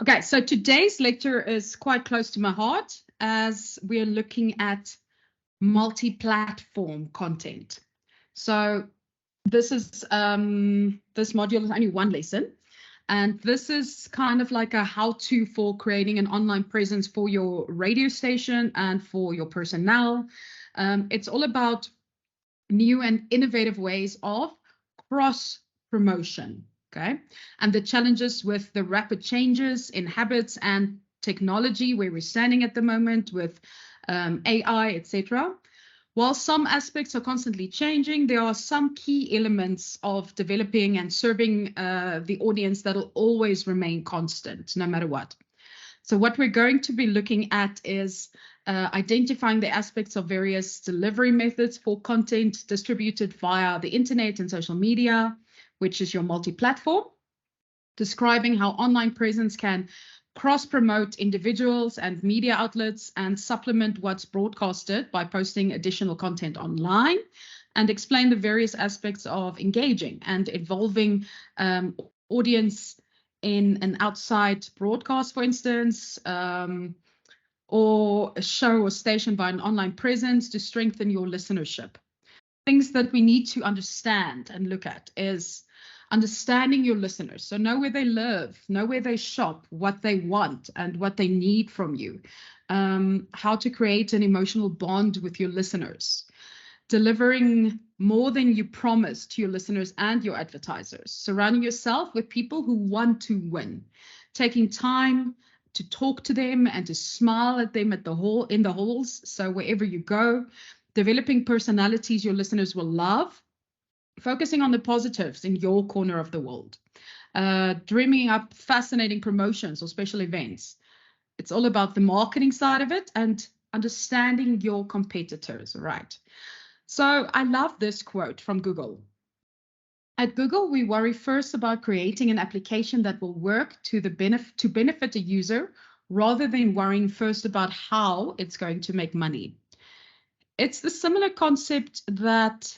Okay, so today's lecture is quite close to my heart as we're looking at multi-platform content. So this module is only one lesson, and this is kind of like a how-to for creating an online presence for your radio station and for your personnel. It's all about new and innovative ways of cross promotion. Okay, and the challenges with the rapid changes in habits and technology where we're standing at the moment with AI, etc. While some aspects are constantly changing, there are some key elements of developing and serving the audience that will always remain constant, no matter what. So what we're going to be looking at is identifying the aspects of various delivery methods for content distributed via the internet and social media, which is your multi-platform, describing how online presence can cross-promote individuals and media outlets and supplement what's broadcasted by posting additional content online, and explain the various aspects of engaging and evolving audience in an outside broadcast, for instance, or a show or station by an online presence to strengthen your listenership. Things that we need to understand and look at is understanding your listeners. So know where they live, know where they shop, what they want and what they need from you, how to create an emotional bond with your listeners, delivering more than you promise to your listeners and your advertisers, surrounding yourself with people who want to win, taking time to talk to them and to smile at them in the halls. So wherever you go, developing personalities your listeners will love, focusing on the positives in your corner of the world, dreaming up fascinating promotions or special events. It's all about the marketing side of it and understanding your competitors, right? So I love this quote from Google. At Google, we worry first about creating an application that will work to benefit a user rather than worrying first about how it's going to make money. It's the similar concept that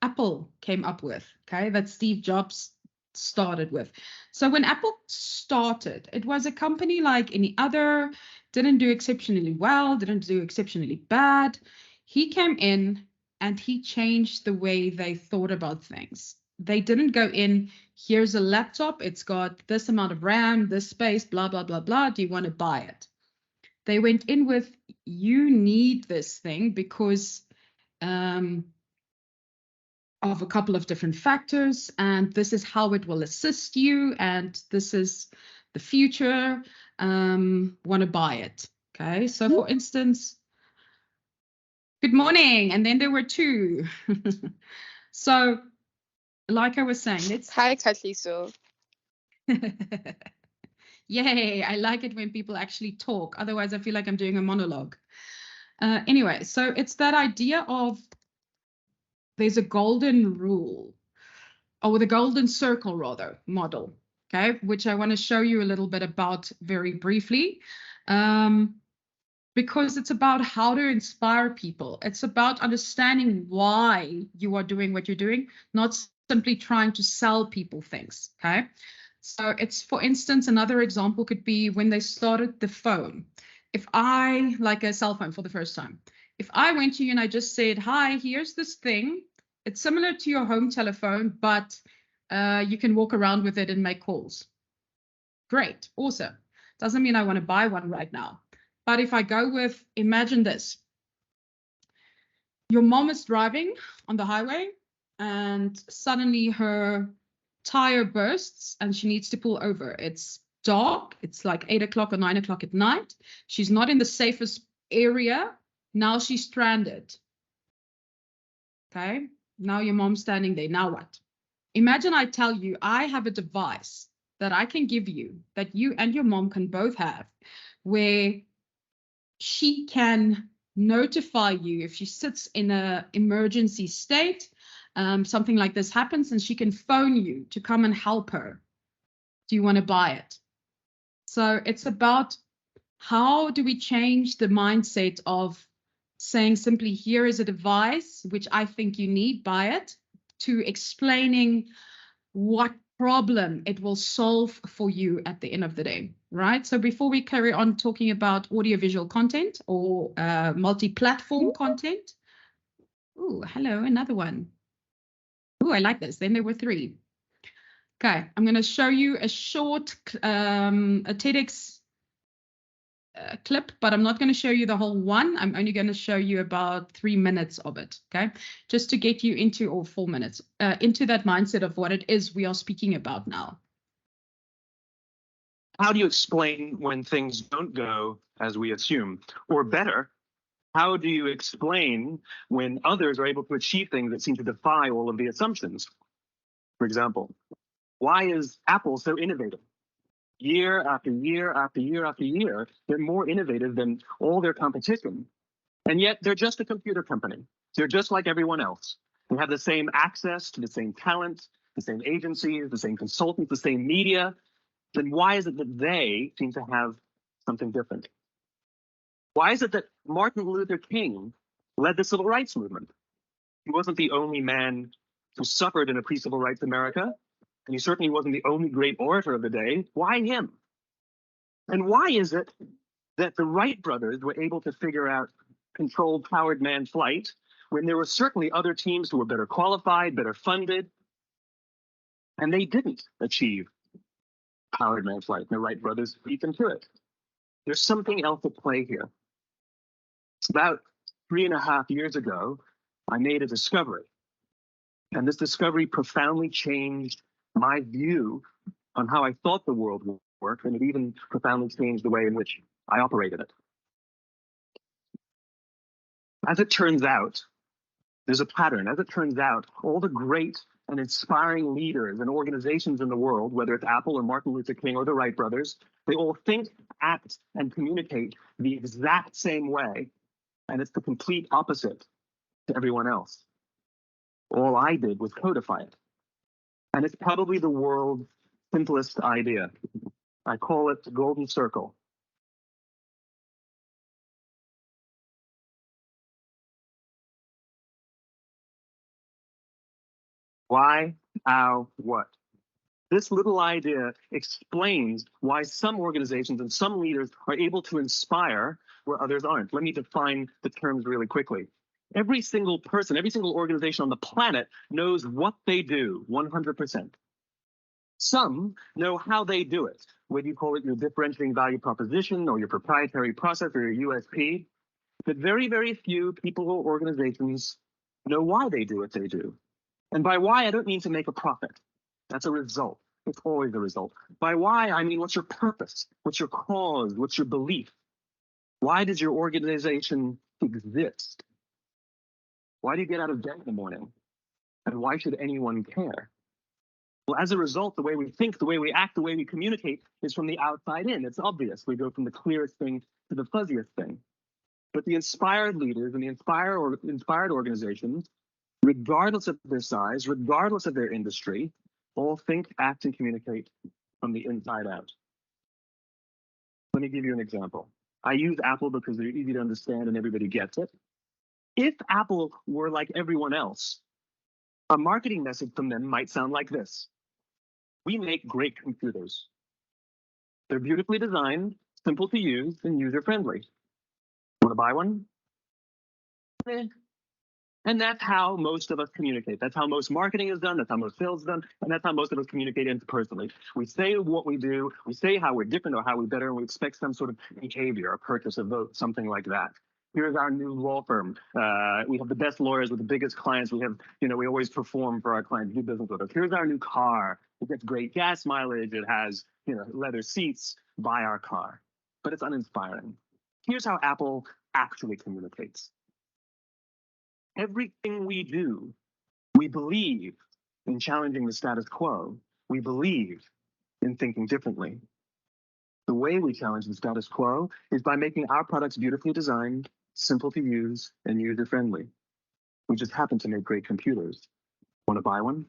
Apple came up with, okay, that Steve Jobs started with. So when Apple started, it was a company like any other, didn't do exceptionally well, didn't do exceptionally bad. He came in and he changed the way they thought about things. They didn't go in, here's a laptop, it's got this amount of RAM, this space, blah, blah, blah, blah. Do you want to buy it? They went in with, you need this thing because of a couple of different factors, and this is how it will assist you, and this is the future. Want to buy it? Okay, so for instance, good morning, and then there were two. So, like I was saying, let's. Hi, Katliso. Yay! I like it when people actually talk. Otherwise, I feel like I'm doing a monologue. Anyway, so it's that idea of there's a golden rule, or the golden circle rather, model, okay, which I want to show you a little bit about very briefly, because it's about how to inspire people. It's about understanding why you are doing what you're doing, not simply trying to sell people things, okay? So it's, for instance, another example could be when they started the phone. If I, like a cell phone for the first time, if I went to you and I just said, hi, here's this thing. It's similar to your home telephone, but you can walk around with it and make calls. Great, awesome. Doesn't mean I want to buy one right now. But if I go with, imagine this. Your mom is driving on the highway and suddenly her tire bursts and she needs to pull over. It's dark. It's like 8 o'clock or 9 o'clock at night. She's not in the safest area. Now she's stranded. Okay. Now your mom's standing there. Now what? Imagine I tell you I have a device that I can give you that you and your mom can both have, where she can notify you if she sits in an emergency state, something like this happens, and she can phone you to come and help her. Do you want to buy it? So it's about how do we change the mindset of saying simply, here is a device which I think you need, buy it, to explaining what problem it will solve for you at the end of the day, right? So before we carry on talking about audiovisual content or multi-platform content. Oh, hello, another one. Oh, I like this. Then there were three. Okay, I'm going to show you a short a TEDx clip, but I'm not going to show you the whole one. I'm only going to show you about 3 minutes of it, okay? Just to get you into, or 4 minutes, into that mindset of what it is we are speaking about now. How do you explain when things don't go as we assume? Or better, how do you explain when others are able to achieve things that seem to defy all of the assumptions? For example, why is Apple so innovative? Year after year after year after year, they're more innovative than all their competition. And yet they're just a computer company. They're just like everyone else. They have the same access to the same talent, the same agencies, the same consultants, the same media. Then why is it that they seem to have something different? Why is it that Martin Luther King led the civil rights movement? He wasn't the only man who suffered in a pre-civil rights America, and he certainly wasn't the only great orator of the day. Why him? And why is it that the Wright brothers were able to figure out controlled powered manned flight when there were certainly other teams who were better qualified, better funded, and they didn't achieve powered manned flight? And the Wright brothers beat them to it. There's something else at play here. About 3.5 years ago, I made a discovery. And this discovery profoundly changed my view on how I thought the world would work, and it even profoundly changed the way in which I operated it. As it turns out, there's a pattern. As it turns out, all the great and inspiring leaders and organizations in the world, whether it's Apple or Martin Luther King or the Wright brothers, they all think, act, and communicate the exact same way. And it's the complete opposite to everyone else. All I did was codify it. And it's probably the world's simplest idea. I call it the golden circle. Why, how, what? This little idea explains why some organizations and some leaders are able to inspire where others aren't. Let me define the terms really quickly. Every single person, every single organization on the planet knows what they do 100%. Some know how they do it, whether you call it your differentiating value proposition or your proprietary process or your USP. But very, very few people or organizations know why they do what they do. And by why, I don't mean to make a profit. That's a result. It's always a result. By why, I mean what's your purpose? What's your cause? What's your belief? Why does your organization exist? Why do you get out of bed in the morning? And why should anyone care? Well, as a result, the way we think, the way we act, the way we communicate is from the outside in. It's obvious. We go from the clearest thing to the fuzziest thing. But the inspired leaders and the inspired organizations, regardless of their size, regardless of their industry, all think, act, and communicate from the inside out. Let me give you an example. I use Apple because they're easy to understand and everybody gets it. If Apple were like everyone else, a marketing message from them might sound like this. We make great computers. They're beautifully designed, simple to use, and user-friendly. Want to buy one? And that's how most of us communicate. That's how most marketing is done. That's how most sales is done. And that's how most of us communicate interpersonally. We say what we do. We say how we're different or how we're better, and we expect some sort of behavior, a purchase, a vote, something like that. Here's our new law firm. We have the best lawyers with the biggest clients. We have, we always perform for our clients, do business with us. Here's our new car. It gets great gas mileage. It has, leather seats. Buy our car. But it's uninspiring. Here's how Apple actually communicates. Everything we do, we believe in challenging the status quo. We believe in thinking differently. The way we challenge the status quo is by making our products beautifully designed, simple to use, and user-friendly. We just happen to make great computers. Want to buy one?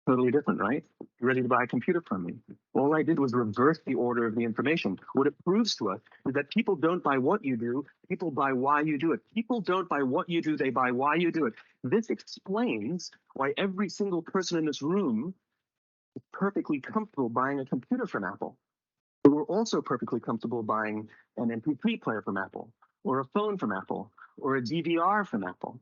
Totally different, right? You ready to buy a computer from me? All I did was reverse the order of the information. What it proves to us is that people don't buy what you do, people buy why you do it. People don't buy what you do, they buy why you do it. This explains why every single person in this room perfectly comfortable buying a computer from Apple. But we're also perfectly comfortable buying an MP3 player from Apple, or a phone from Apple, or a DVR from Apple.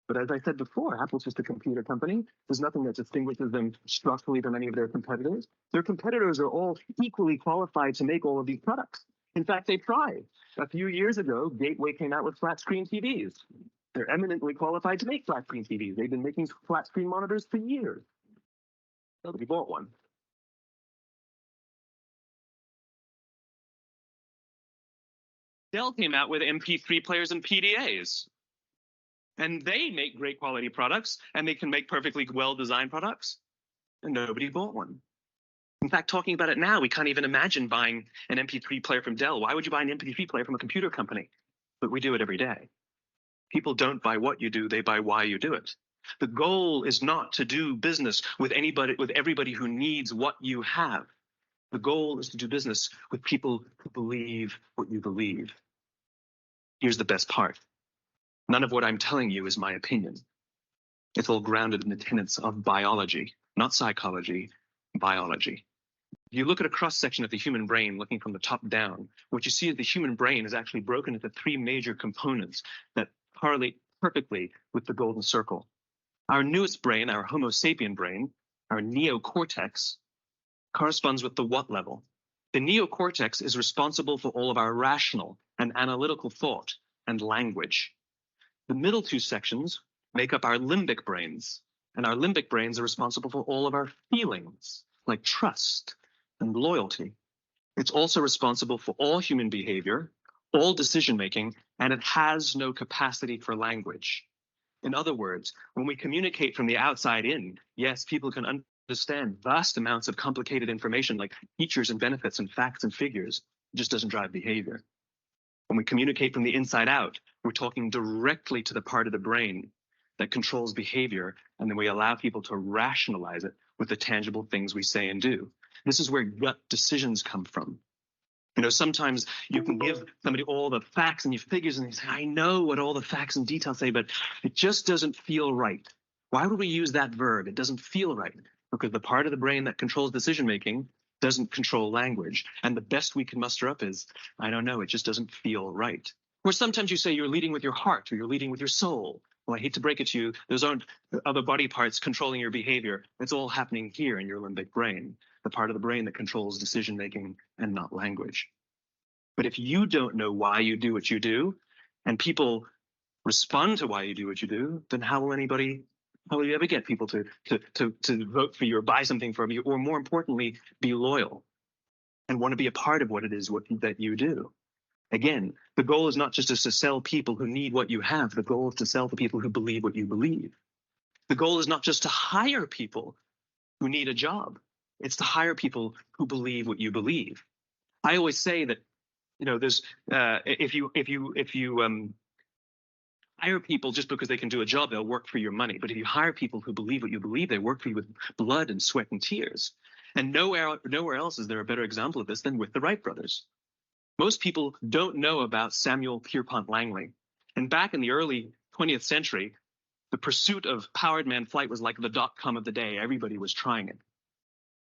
But as I said before, Apple's just a computer company. There's nothing that distinguishes them structurally from any of their competitors. Their competitors are all equally qualified to make all of these products. In fact, they tried. A few years ago, Gateway came out with flat screen TVs. They're eminently qualified to make flat screen TVs. They've been making flat screen monitors for years. Nobody bought one. Dell came out with MP3 players and PDAs. And they make great quality products, and they can make perfectly well-designed products, and nobody bought one. In fact, talking about it now, we can't even imagine buying an MP3 player from Dell. Why would you buy an MP3 player from a computer company? But we do it every day. People don't buy what you do, they buy why you do it. The goal is not to do business with everybody who needs what you have. The goal is to do business with people who believe what you believe. Here's the best part. None of what I'm telling you is my opinion. It's all grounded in the tenets of biology, not psychology, biology. If you look at a cross-section of the human brain, looking from the top down, what you see is the human brain is actually broken into three major components that correlate perfectly with the golden circle. Our newest brain, our Homo sapien brain, our neocortex, corresponds with the what level. The neocortex is responsible for all of our rational and analytical thought and language. The middle two sections make up our limbic brains, and our limbic brains are responsible for all of our feelings, like trust and loyalty. It's also responsible for all human behavior, all decision-making, and it has no capacity for language. In other words, when we communicate from the outside in, yes, people can understand vast amounts of complicated information like features and benefits and facts and figures. It just doesn't drive behavior. When we communicate from the inside out, we're talking directly to the part of the brain that controls behavior, and then we allow people to rationalize it with the tangible things we say and do. This is where gut decisions come from. You know, sometimes you can give somebody all the facts and your figures, and they say, I know what all the facts and details say, but it just doesn't feel right. Why would we use that verb? It doesn't feel right. Because the part of the brain that controls decision-making doesn't control language. And the best we can muster up is, I don't know, it just doesn't feel right. Or sometimes you say you're leading with your heart or you're leading with your soul. Well, I hate to break it to you, those aren't other body parts controlling your behavior. It's all happening here in your limbic brain, the part of the brain that controls decision-making and not language. But if you don't know why you do what you do, and people respond to why you do what you do, then how will you ever get people to vote for you or buy something from you, or more importantly, be loyal and want to be a part of what it is that you do? Again, the goal is not just to sell people who need what you have. The goal is to sell to people who believe what you believe. The goal is not just to hire people who need a job. It's to hire people who believe what you believe. I always say that, you know, there's if you hire people just because they can do a job, they'll work for your money. But if you hire people who believe what you believe, they work for you with blood and sweat and tears. And nowhere else is there a better example of this than with the Wright brothers. Most people don't know about Samuel Pierpont Langley. And back in the early 20th century, the pursuit of powered manned flight was like the dot-com of the day. Everybody was trying it.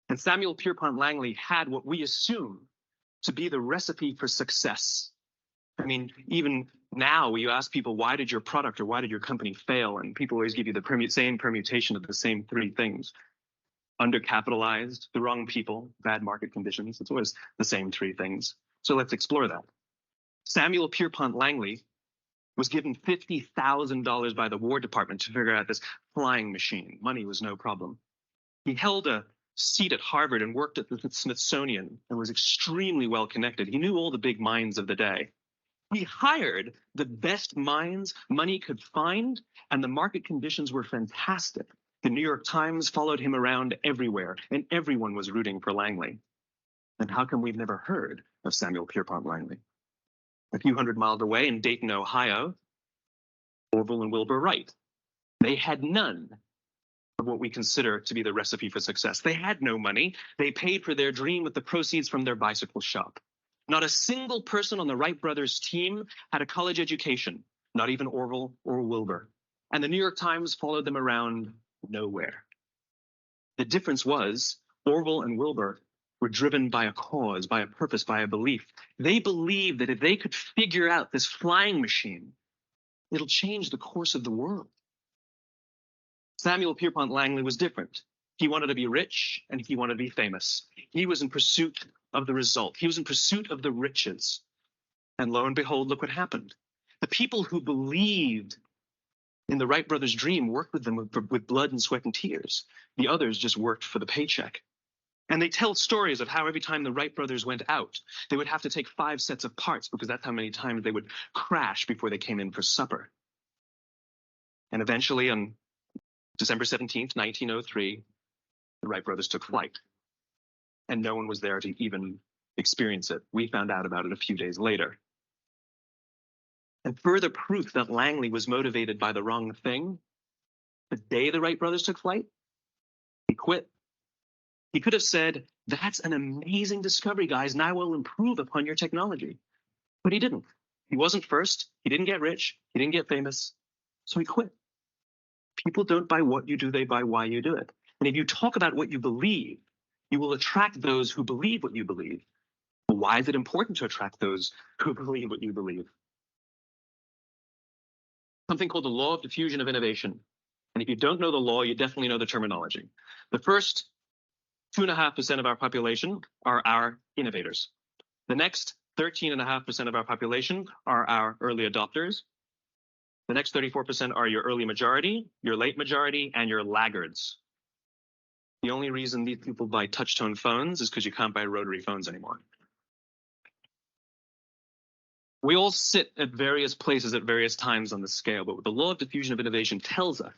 And Samuel Pierpont Langley had what we assume to be the recipe for success. I mean, even now, you ask people, why did your product or why did your company fail? And people always give you the same permutation of the same three things. Undercapitalized, the wrong people, bad market conditions. It's always the same three things. So let's explore that. Samuel Pierpont Langley was given $50,000 by the War Department to figure out this flying machine. Money was no problem. He held a seat at Harvard and worked at the Smithsonian and was extremely well connected. He knew all the big minds of the day. He hired the best minds money could find, and the market conditions were fantastic. The New York Times followed him around everywhere, and everyone was rooting for Langley. And how come we've never heard of Samuel Pierpont Langley? A few hundred miles away in Dayton, Ohio, Orville and Wilbur Wright. They had none of what we consider to be the recipe for success. They had no money. They paid for their dream with the proceeds from their bicycle shop. Not a single person on the Wright brothers team had a college education, not even Orville or Wilbur. And the New York Times followed them around nowhere. The difference was Orwell and Wilbur were driven by a cause, by a purpose, by a belief. They believed that if they could figure out this flying machine, it'll change the course of the world. Samuel Pierpont Langley was different. He wanted to be rich and he wanted to be famous. He was in pursuit of the result. He was in pursuit of the riches. And lo and behold, look what happened. The people who believed in the Wright brothers' dream worked with them with blood and sweat and tears. The others just worked for the paycheck. And they tell stories of how every time the Wright brothers went out, they would have to take 5 sets of parts because that's how many times they would crash before they came in for supper. And eventually on December 17th, 1903, the Wright brothers took flight. And no one was there to even experience it. We found out about it a few days later. And further proof that Langley was motivated by the wrong thing, the day the Wright brothers took flight, he quit. He could have said, that's an amazing discovery, guys. Now we'll improve upon your technology. But he didn't. He wasn't first. He didn't get rich. He didn't get famous. So he quit. People don't buy what you do, they buy why you do it. And if you talk about what you believe, you will attract those who believe what you believe. Well, why is it important to attract those who believe what you believe? Something called the law of diffusion of innovation. And if you don't know the law, you definitely know the terminology. The first 2.5% of our population are our innovators. The next 13.5% of our population are our early adopters. The next 34% are your early majority, your late majority, and your laggards. The only reason these people buy touch-tone phones is because you can't buy rotary phones anymore. We all sit at various places at various times on the scale, but what the law of diffusion of innovation tells us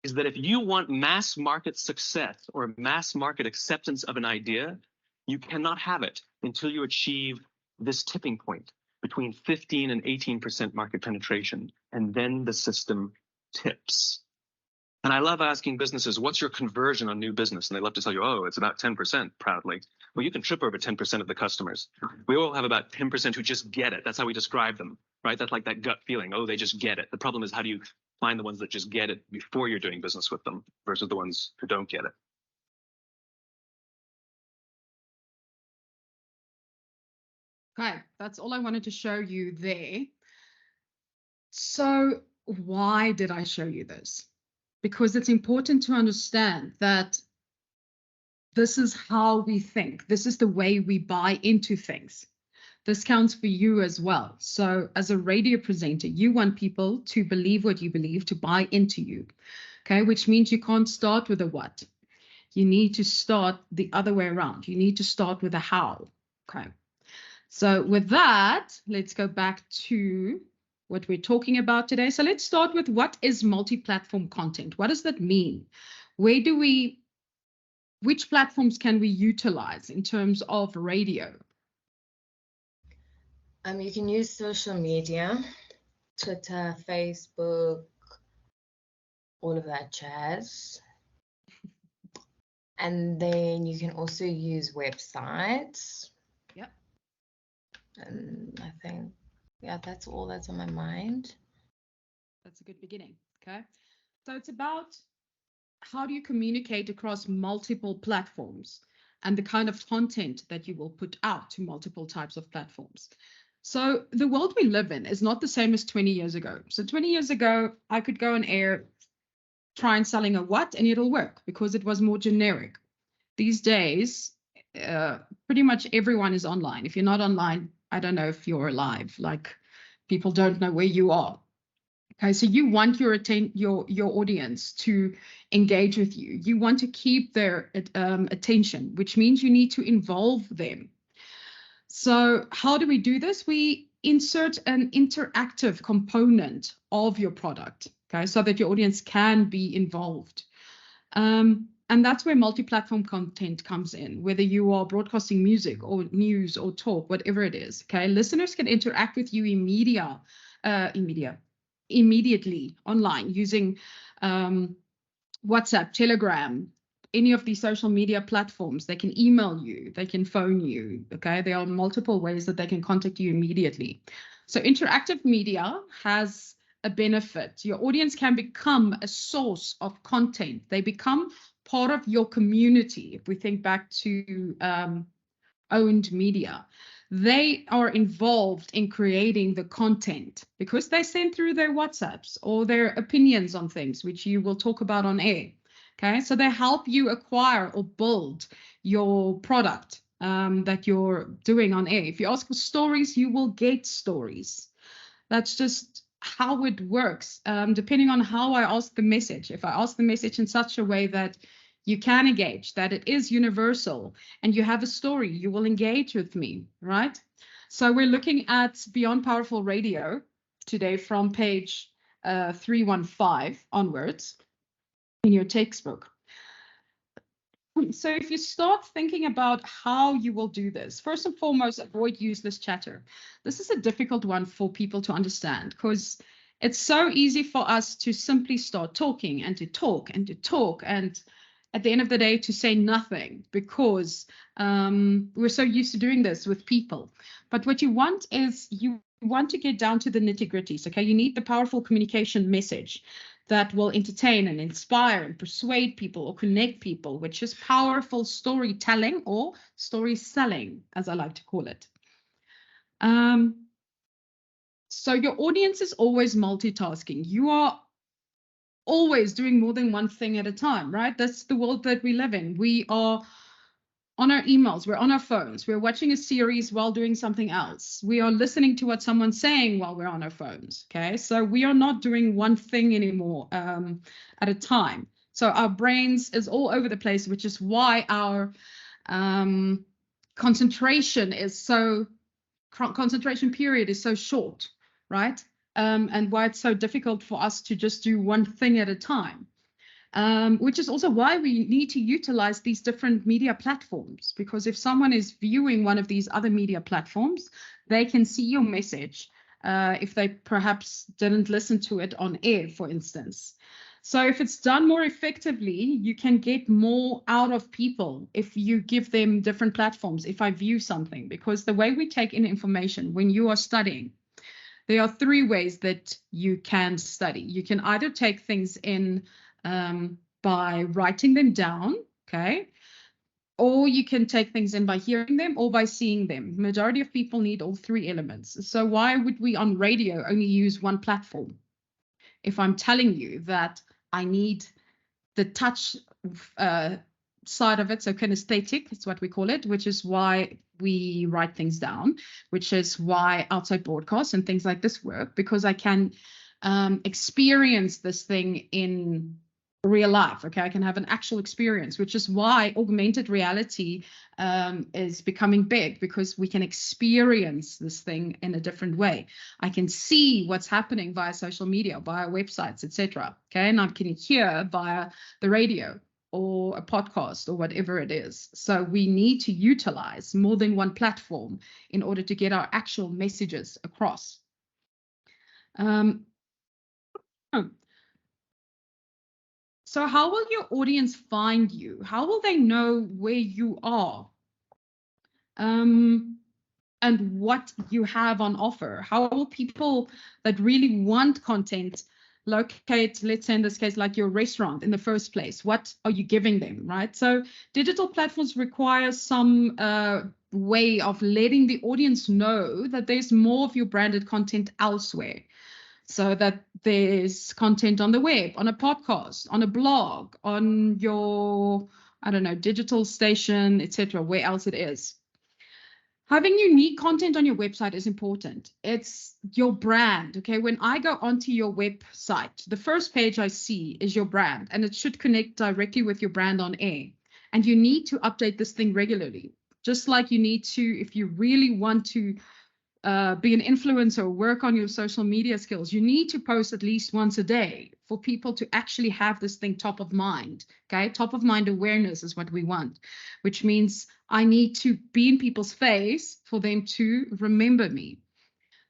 is that if you want mass market success or mass market acceptance of an idea, you cannot have it until you achieve this tipping point between 15 and 18% market penetration, and then the system tips. And I love asking businesses, what's your conversion on new business? And they love to tell you, oh, it's about 10% proudly. Well, you can trip over 10% of the customers. We all have about 10% who just get it. That's how we describe them, right? That's like that gut feeling. Oh, they just get it. The problem is, how do you find the ones that just get it before you're doing business with them versus the ones who don't get it? Okay, that's all I wanted to show you there. So why did I show you this? Because it's important to understand that this is how we think. This is the way we buy into things. This counts for you as well. So as a radio presenter, you want people to believe what you believe, to buy into you, okay? Which means you can't start with a what. You need to start the other way around. You need to start with a how, okay? So with that, let's go back to what we're talking about today. So let's start with, what is multi-platform content? What does that mean? Which platforms can we utilize in terms of radio? You can use social media, Twitter, Facebook, all of that jazz. And then you can also use websites. Yep. And I think, yeah, that's all that's on my mind. That's a good beginning, okay? So it's about, how do you communicate across multiple platforms and the kind of content that you will put out to multiple types of platforms. So the world we live in is not the same as 20 years ago. So 20 years ago, I could go on air, try and selling a what, and it'll work because it was more generic. These days, pretty much everyone is online. If you're not online, I don't know if you're alive. Like, people don't know where you are. Okay, so you want your audience to engage with you. You want to keep their attention, which means you need to involve them. So how do we do this? We insert an interactive component of your product, okay, so that your audience can be involved. And that's where multi-platform content comes in, whether you are broadcasting music or news or talk, whatever it is, okay? Listeners can interact with you immediately online using WhatsApp, Telegram, any of these social media platforms. They can email you, they can phone you, okay? There are multiple ways that they can contact you immediately. So interactive media has a benefit. Your audience can become a source of content. They become part of your community, if we think back to owned media, they are involved in creating the content because they send through their WhatsApps or their opinions on things, which you will talk about on air. Okay, so they help you acquire or build your product that you're doing on air. If you ask for stories, you will get stories. That's just how it works, depending on how I ask the message. If I ask the message in such a way that you can engage, that it is universal, and you have a story, you will engage with me, right? So we're looking at Beyond Powerful Radio today from page 315 onwards in your textbook. So if you start thinking about how you will do this, first and foremost, avoid useless chatter. This is a difficult one for people to understand because it's so easy for us to simply start talking and to talk and to talk, and at the end of the day to say nothing because we're so used to doing this with people. But what you want is you want to get down to the nitty-gritties, okay? You need the powerful communication message that will entertain and inspire and persuade people or connect people, which is powerful storytelling or story selling, as I like to call it. So your audience is always multitasking. You are always doing more than one thing at a time, right? That's the world that we live in. We are on our emails, we're on our phones, we're watching a series while doing something else. We are listening to what someone's saying while we're on our phones, okay? So we are not doing one thing anymore at a time. So our brains is all over the place, which is why our concentration period is so short, right? And why it's so difficult for us to just do one thing at a time. Which is also why we need to utilize these different media platforms, because if someone is viewing one of these other media platforms, they can see your message if they perhaps didn't listen to it on air, for instance. So if it's done more effectively, you can get more out of people if you give them different platforms, if I view something, because the way we take in information when you are studying, there are three ways that you can study. You can either take things in by writing them down, okay? Or you can take things in by hearing them or by seeing them. Majority of people need all three elements. So why would we on radio only use one platform? If I'm telling you that I need the touch side of it, so kinesthetic, it's what we call it, which is why we write things down, which is why outside broadcasts and things like this work, because I can experience this thing in real life, okay? I can have an actual experience, which is why augmented reality is becoming big, because we can experience this thing in a different way. I can see what's happening via social media, via websites, etc. Okay, and I can hear via the radio or a podcast or whatever it is. So we need to utilize more than one platform in order to get our actual messages across. So how will your audience find you? How will they know where you are? And what you have on offer? How will people that really want content locate, let's say in this case, like your restaurant in the first place? What are you giving them, right? So digital platforms require some way of letting the audience know that there's more of your branded content elsewhere. So that there's content on the web, on a podcast, on a blog, on your, I don't know, digital station, etc., where else it is. Having unique content on your website is important. It's your brand, okay? When I go onto your website, the first page I see is your brand, and it should connect directly with your brand on air. And you need to update this thing regularly, just like you need to, if you really want to be an influencer, work on your social media skills, you need to post at least once a day for people to actually have this thing top of mind, okay? Top of mind awareness is what we want, which means I need to be in people's face for them to remember me.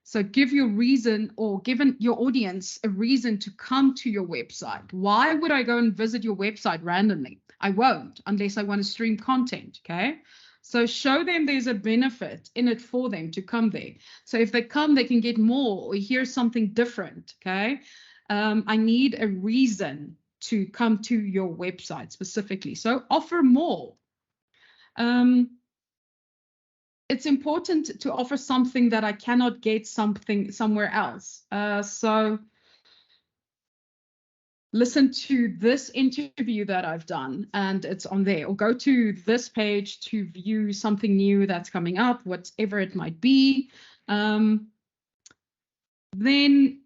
So give your reason, or given your audience a reason to come to your website. Why would I go and visit your website randomly? I won't, unless I want to stream content, okay? So show them there's a benefit in it for them to come there. So if they come, they can get more or hear something different, okay? I need a reason to come to your website specifically. So offer more. It's important to offer something that I cannot get somewhere else. So listen to this interview that I've done, and it's on there, or go to this page to view something new that's coming up, whatever it might be. Then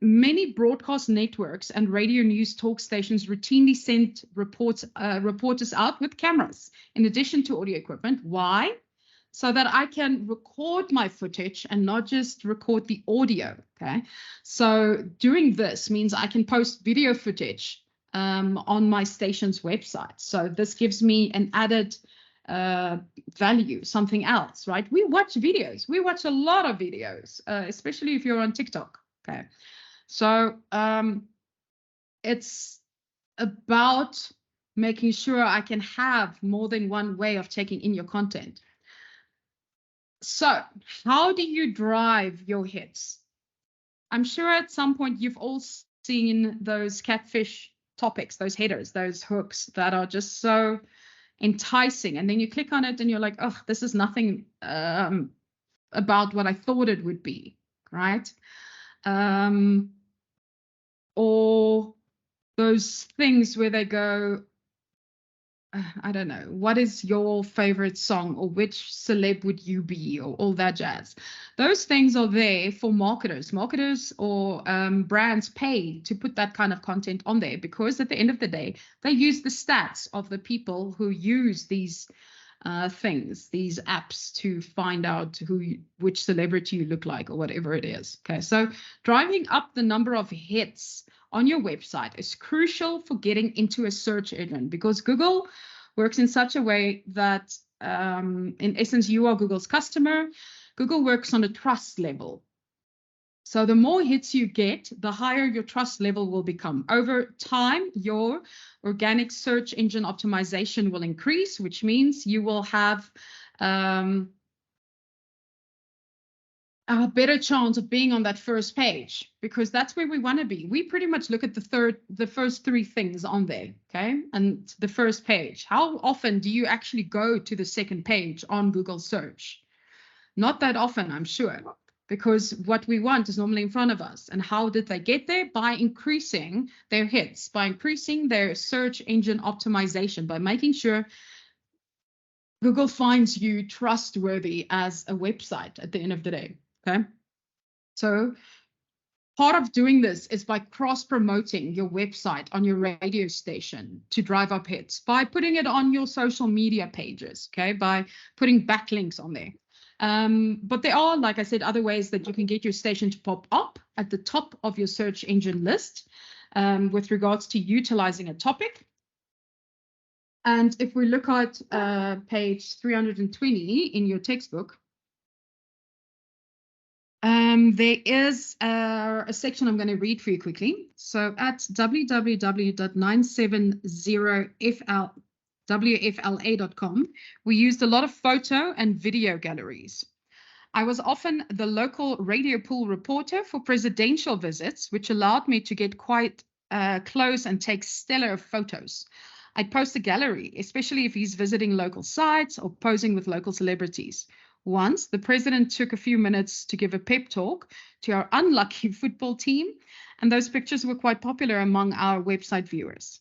many broadcast networks and radio news talk stations routinely send reporters out with cameras in addition to audio equipment. Why? So that I can record my footage and not just record the audio, okay? So doing this means I can post video footage on my station's website. So this gives me an added value, something else, right? We watch videos. We watch a lot of videos, especially if you're on TikTok, okay? So it's about making sure I can have more than one way of taking in your content. So how do you drive your hits? I'm sure at some point you've all seen those catfish topics, those headers, those hooks that are just so enticing. And then you click on it and you're like, oh, this is nothing about what I thought it would be, right? Or those things where they go, I don't know, what is your favorite song, or which celeb would you be, or all that jazz. Those things are there for marketers or brands pay to put that kind of content on there, because at the end of the day, they use the stats of the people who use these things, these apps, to find out which celebrity you look like or whatever it is. Okay, so driving up the number of hits on your website is crucial for getting into a search engine, because Google works in such a way that, in essence, you are Google's customer. Google works on a trust level. So the more hits you get, the higher your trust level will become. Over time, your organic search engine optimization will increase, which means you will have a better chance of being on that first page, because that's where we want to be. We pretty much look at the first three things on there, okay? And the first page. How often do you actually go to the second page on Google search? Not that often, I'm sure, because what we want is normally in front of us. And how did they get there? By increasing their hits, by increasing their search engine optimization, by making sure Google finds you trustworthy as a website at the end of the day. Okay, so part of doing this is by cross-promoting your website on your radio station to drive up hits, by putting it on your social media pages, okay, by putting backlinks on there. But there are, like I said, other ways that you can get your station to pop up at the top of your search engine list with regards to utilizing a topic. And if we look at page 320 in your textbook, there is a section I'm going to read for you quickly. So at www.970wfla.com, we used a lot of photo and video galleries. I was often the local radio pool reporter for presidential visits, which allowed me to get quite close and take stellar photos. I'd post a gallery, especially if he's visiting local sites or posing with local celebrities. Once, the president took a few minutes to give a pep talk to our unlucky football team, and those pictures were quite popular among our website viewers.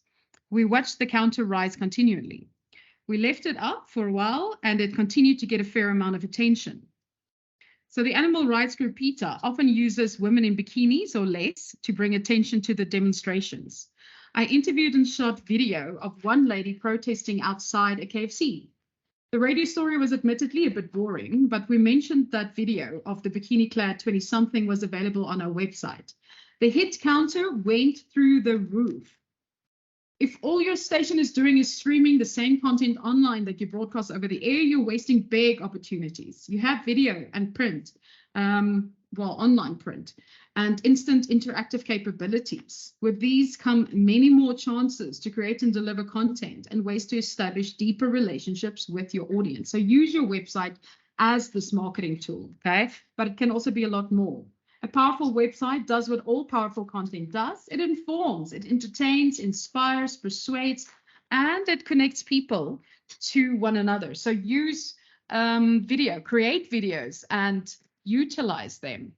We watched the counter rise continually. We left it up for a while, and it continued to get a fair amount of attention. So the animal rights group PETA often uses women in bikinis or less to bring attention to the demonstrations. I interviewed and shot video of one lady protesting outside a KFC. The radio story was admittedly a bit boring, but we mentioned that video of the bikini-clad 20-something was available on our website. The hit counter went through the roof. If all your station is doing is streaming the same content online that you broadcast over the air, you're wasting big opportunities. You have video and print, online print, and instant interactive capabilities. With these come many more chances to create and deliver content and ways to establish deeper relationships with your audience. So use your website as this marketing tool, okay? But it can also be a lot more. A powerful website does what all powerful content does. It informs, it entertains, inspires, persuades, and it connects people to one another. So use video, create videos and utilize them.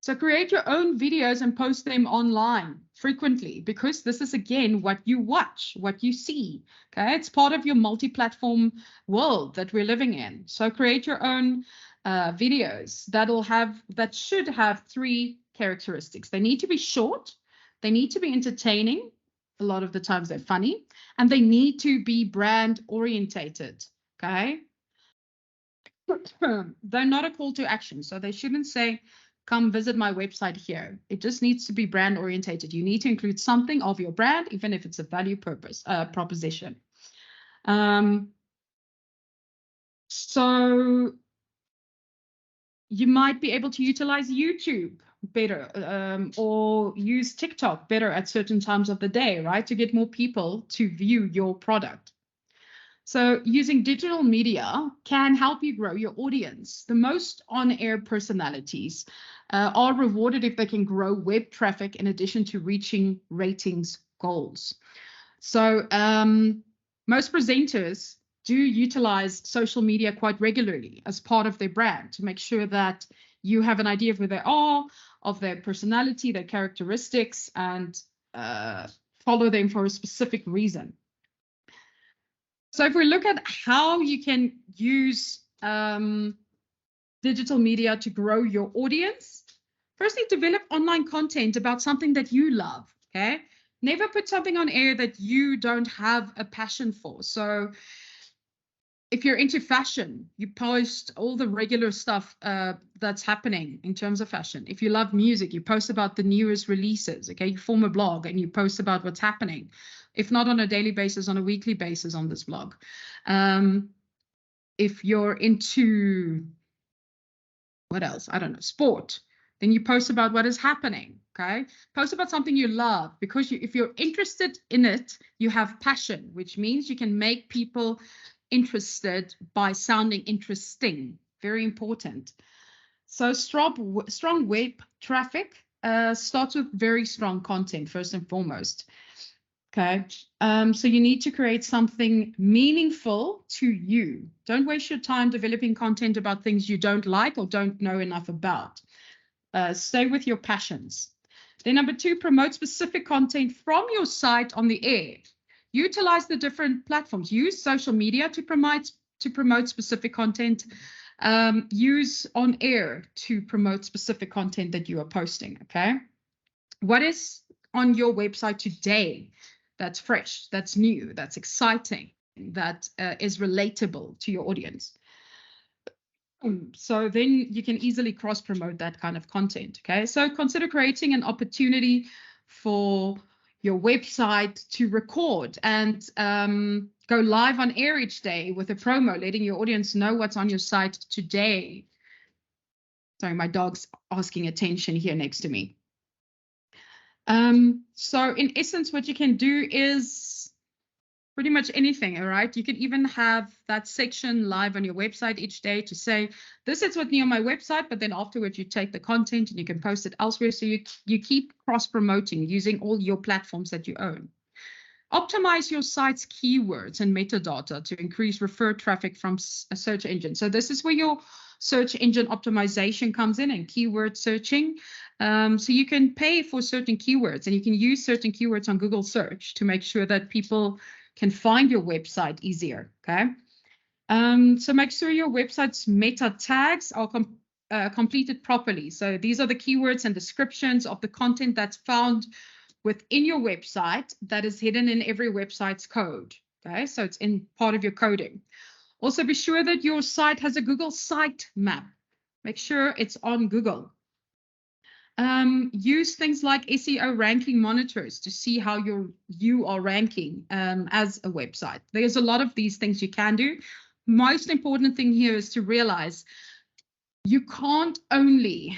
So create your own videos and post them online frequently, because this is, again, what you watch, what you see. Okay, it's part of your multi-platform world that we're living in. So create your own videos that should have 3 characteristics. They need to be short, they need to be entertaining, a lot of the times they're funny, and they need to be brand orientated. Okay, they're not a call to action, so they shouldn't say, come visit my website here. It just needs to be brand orientated. You need to include something of your brand, even if it's a value proposition. So you might be able to utilize YouTube better, or use TikTok better at certain times of the day, right? To get more people to view your product. So using digital media can help you grow your audience. The most on-air personalities are rewarded if they can grow web traffic in addition to reaching ratings goals. So most presenters do utilize social media quite regularly as part of their brand to make sure that you have an idea of who they are, of their personality, their characteristics, and follow them for a specific reason. So if we look at how you can use digital media to grow your audience, firstly, develop online content about something that you love, okay? Never put something on air that you don't have a passion for. So if you're into fashion, you post all the regular stuff that's happening in terms of fashion. If you love music, you post about the newest releases, okay? You form a blog and you post about what's happening. If not on a daily basis, on a weekly basis on this blog. If you're into, what else? I don't know, sport, then you post about what is happening, okay? Post about something you love, because if you're interested in it, you have passion, which means you can make people interested by sounding interesting. Very important. So strong web traffic starts with very strong content, first and foremost. Okay, so you need to create something meaningful to you. Don't waste your time developing content about things you don't like or don't know enough about. Stay with your passions. Then number 2, promote specific content from your site on the air. Utilize the different platforms. Use social media to promote specific content. Use on air to promote specific content that you are posting. Okay, what is on your website today that's fresh, that's new, that's exciting, that is relatable to your audience? So then you can easily cross-promote that kind of content, okay? So consider creating an opportunity for your website to record and go live on air each day with a promo, letting your audience know what's on your site today. Sorry, my dog's asking attention here next to me. So in essence, what you can do is pretty much anything, all right? You can even have that section live on your website each day to say, this is what's new on my website, but then afterwards you take the content and you can post it elsewhere. So you keep cross-promoting using all your platforms that you own. Optimize your site's keywords and metadata to increase referred traffic from a search engine. So this is where your search engine optimization comes in, and keyword searching. So you can pay for certain keywords, and you can use certain keywords on Google search to make sure that people can find your website easier, okay? So make sure your website's meta tags are completed properly. So these are the keywords and descriptions of the content that's found within your website that is hidden in every website's code, okay? So it's in part of your coding. Also, be sure that your site has a Google site map. Make sure it's on Google. Use things like SEO ranking monitors to see how you are ranking as a website. There's a lot of these things you can do. Most important thing here is to realize you can't only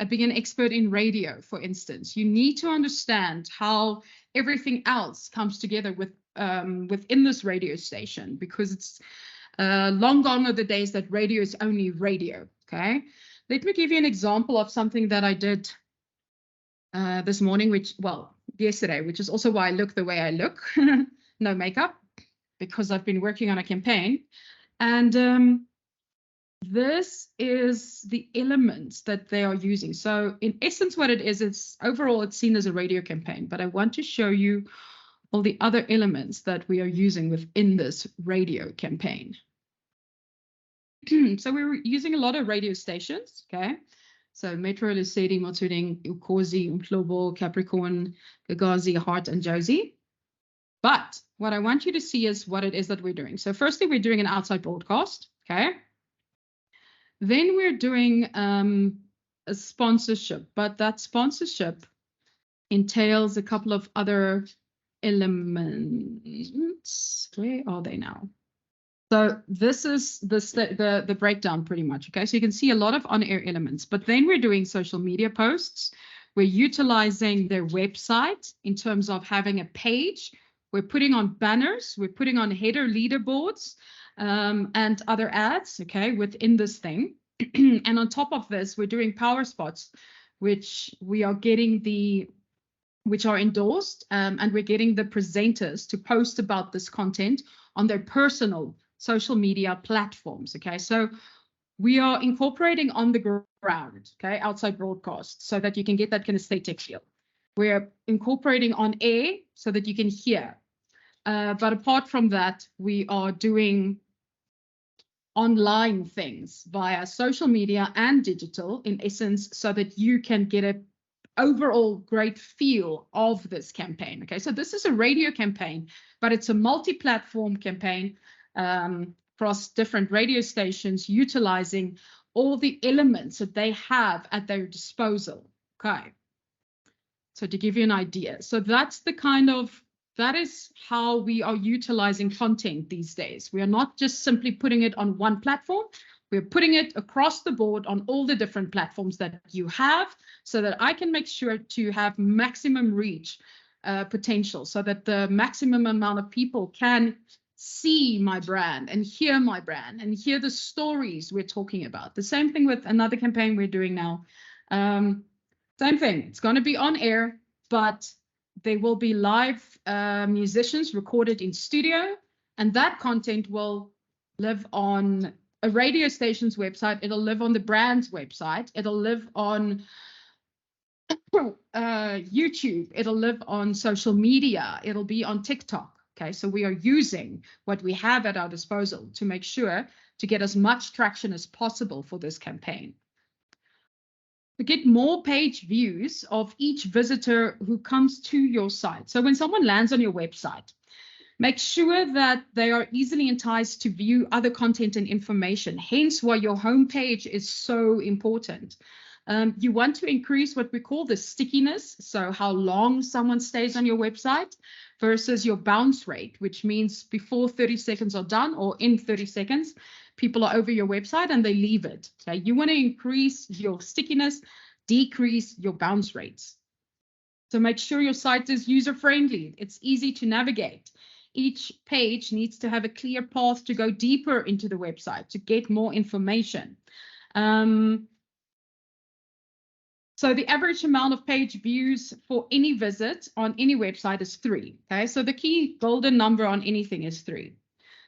be an expert in radio, for instance. You need to understand how everything else comes together within this radio station, because it's long gone are the days that radio is only radio, okay? Let me give you an example of something that I did this morning, yesterday, which is also why I look the way I look. No makeup, because I've been working on a campaign. And this is the elements that they are using. So in essence, what it is, it's seen as a radio campaign, but I want to show you all the other elements that we are using within this radio campaign. So we're using a lot of radio stations, okay? So Metro, Lesedi, Motsoeneng, Ukhozi, Umhlobo, Capricorn, Gagazi, Heart, and Josie. But what I want you to see is what it is that we're doing. So firstly, we're doing an outside broadcast, okay? Then we're doing a sponsorship, but that sponsorship entails a couple of other elements. Where are they now? So this is the breakdown pretty much, okay? So you can see a lot of on-air elements, but then we're doing social media posts. We're utilizing their website in terms of having a page. We're putting on banners. We're putting on header leaderboards and other ads, okay, within this thing. And on top of this, we're doing power spots, which are endorsed, and we're getting the presenters to post about this content on their personal social media platforms, okay? So we are incorporating on the ground, okay, outside broadcast, so that you can get that kinesthetic feel. We're incorporating on air so that you can hear. But apart from that, we are doing online things via social media and digital, in essence, so that you can get an overall great feel of this campaign. Okay, so this is a radio campaign, but it's a multi-platform campaign across different radio stations, utilizing all the elements that they have at their disposal. Okay, so to give you an idea, so that is how we are utilizing content these days. We are not just simply putting it on one platform. We're putting it across the board on all the different platforms that you have, so that I can make sure to have maximum reach potential, so that the maximum amount of people can see my brand and hear my brand and hear the stories we're talking about. The same thing with another campaign we're doing now. Same thing, it's going to be on air, but there will be live musicians recorded in studio, and that content will live on a radio station's website. It'll live on the brand's website. It'll live on YouTube. It'll live on social media. It'll be on TikTok. Okay, so we are using what we have at our disposal to make sure to get as much traction as possible for this campaign. To get more page views of each visitor who comes to your site. So when someone lands on your website, make sure that they are easily enticed to view other content and information, hence why your homepage is so important. You want to increase what we call the stickiness, so how long someone stays on your website versus your bounce rate, which means before 30 seconds are done or in 30 seconds, people are over your website and they leave it. Okay, you want to increase your stickiness, decrease your bounce rates. So make sure your site is user-friendly. It's easy to navigate. Each page needs to have a clear path to go deeper into the website to get more information. So the average amount of page views for any visit on any website is 3. Okay, so the key golden number on anything is 3.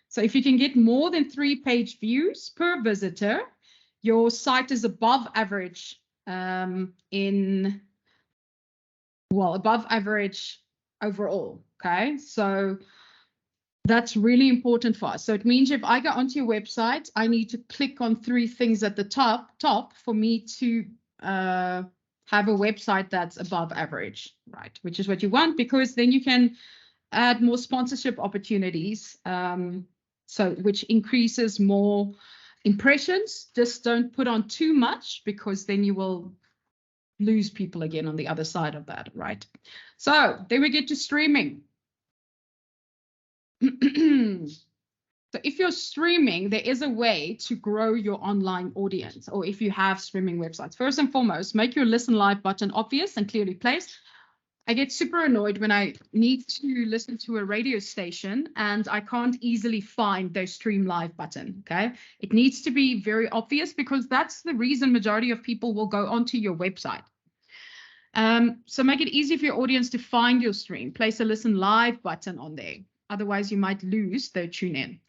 So if you can get more than 3 page views per visitor, your site is above average above average overall. Okay, so that's really important for us. So it means if I go onto your website, I need to click on 3 things at the top for me to have a website that's above average, right? Which is what you want, because then you can add more sponsorship opportunities, which increases more impressions. Just don't put on too much, because then you will lose people again on the other side of that, right? So then we get to streaming. So if you're streaming, there is a way to grow your online audience, or if you have streaming websites. First and foremost, make your listen live button obvious and clearly placed. I get super annoyed when I need to listen to a radio station and I can't easily find their stream live button, okay? It needs to be very obvious because that's the reason majority of people will go onto your website. So make it easy for your audience to find your stream. Place a listen live button on there. Otherwise, you might lose their tune in.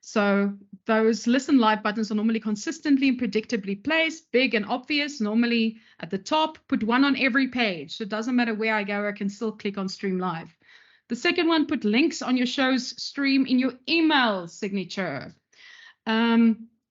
So those listen live buttons are normally consistently and predictably placed, big and obvious, normally at the top. Put one on every page. So it doesn't matter where I go, I can still click on stream live. The second one, put links on your show's stream in your email signature.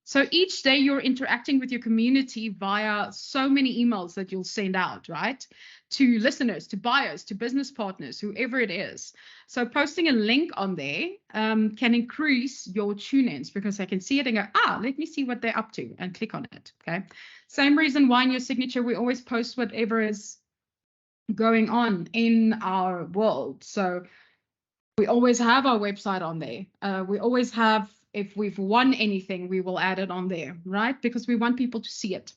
So each day you're interacting with your community via so many emails that you'll send out, right? To listeners, to buyers, to business partners, whoever it is. So posting a link on there can increase your tune-ins because I can see it and go, let me see what they're up to and click on it, okay? Same reason why in your signature, we always post whatever is going on in our world. So we always have our website on there. We always have, if we've won anything, we will add it on there, right? Because we want people to see it.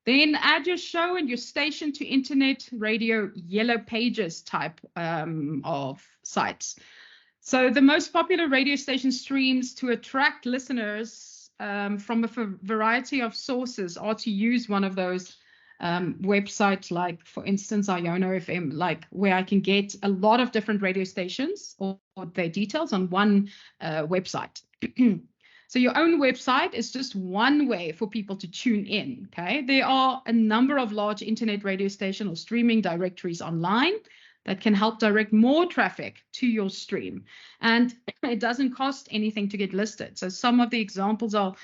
Then add your show and your station to internet radio yellow pages type of sites. So the most popular radio station streams to attract listeners from a variety of sources are to use one of those websites, like for instance Iona FM, like where I can get a lot of different radio stations or their details on one website. So your own website is just one way for people to tune in, okay? There are a number of large internet radio station or streaming directories online that can help direct more traffic to your stream. And it doesn't cost anything to get listed. So some of the examples are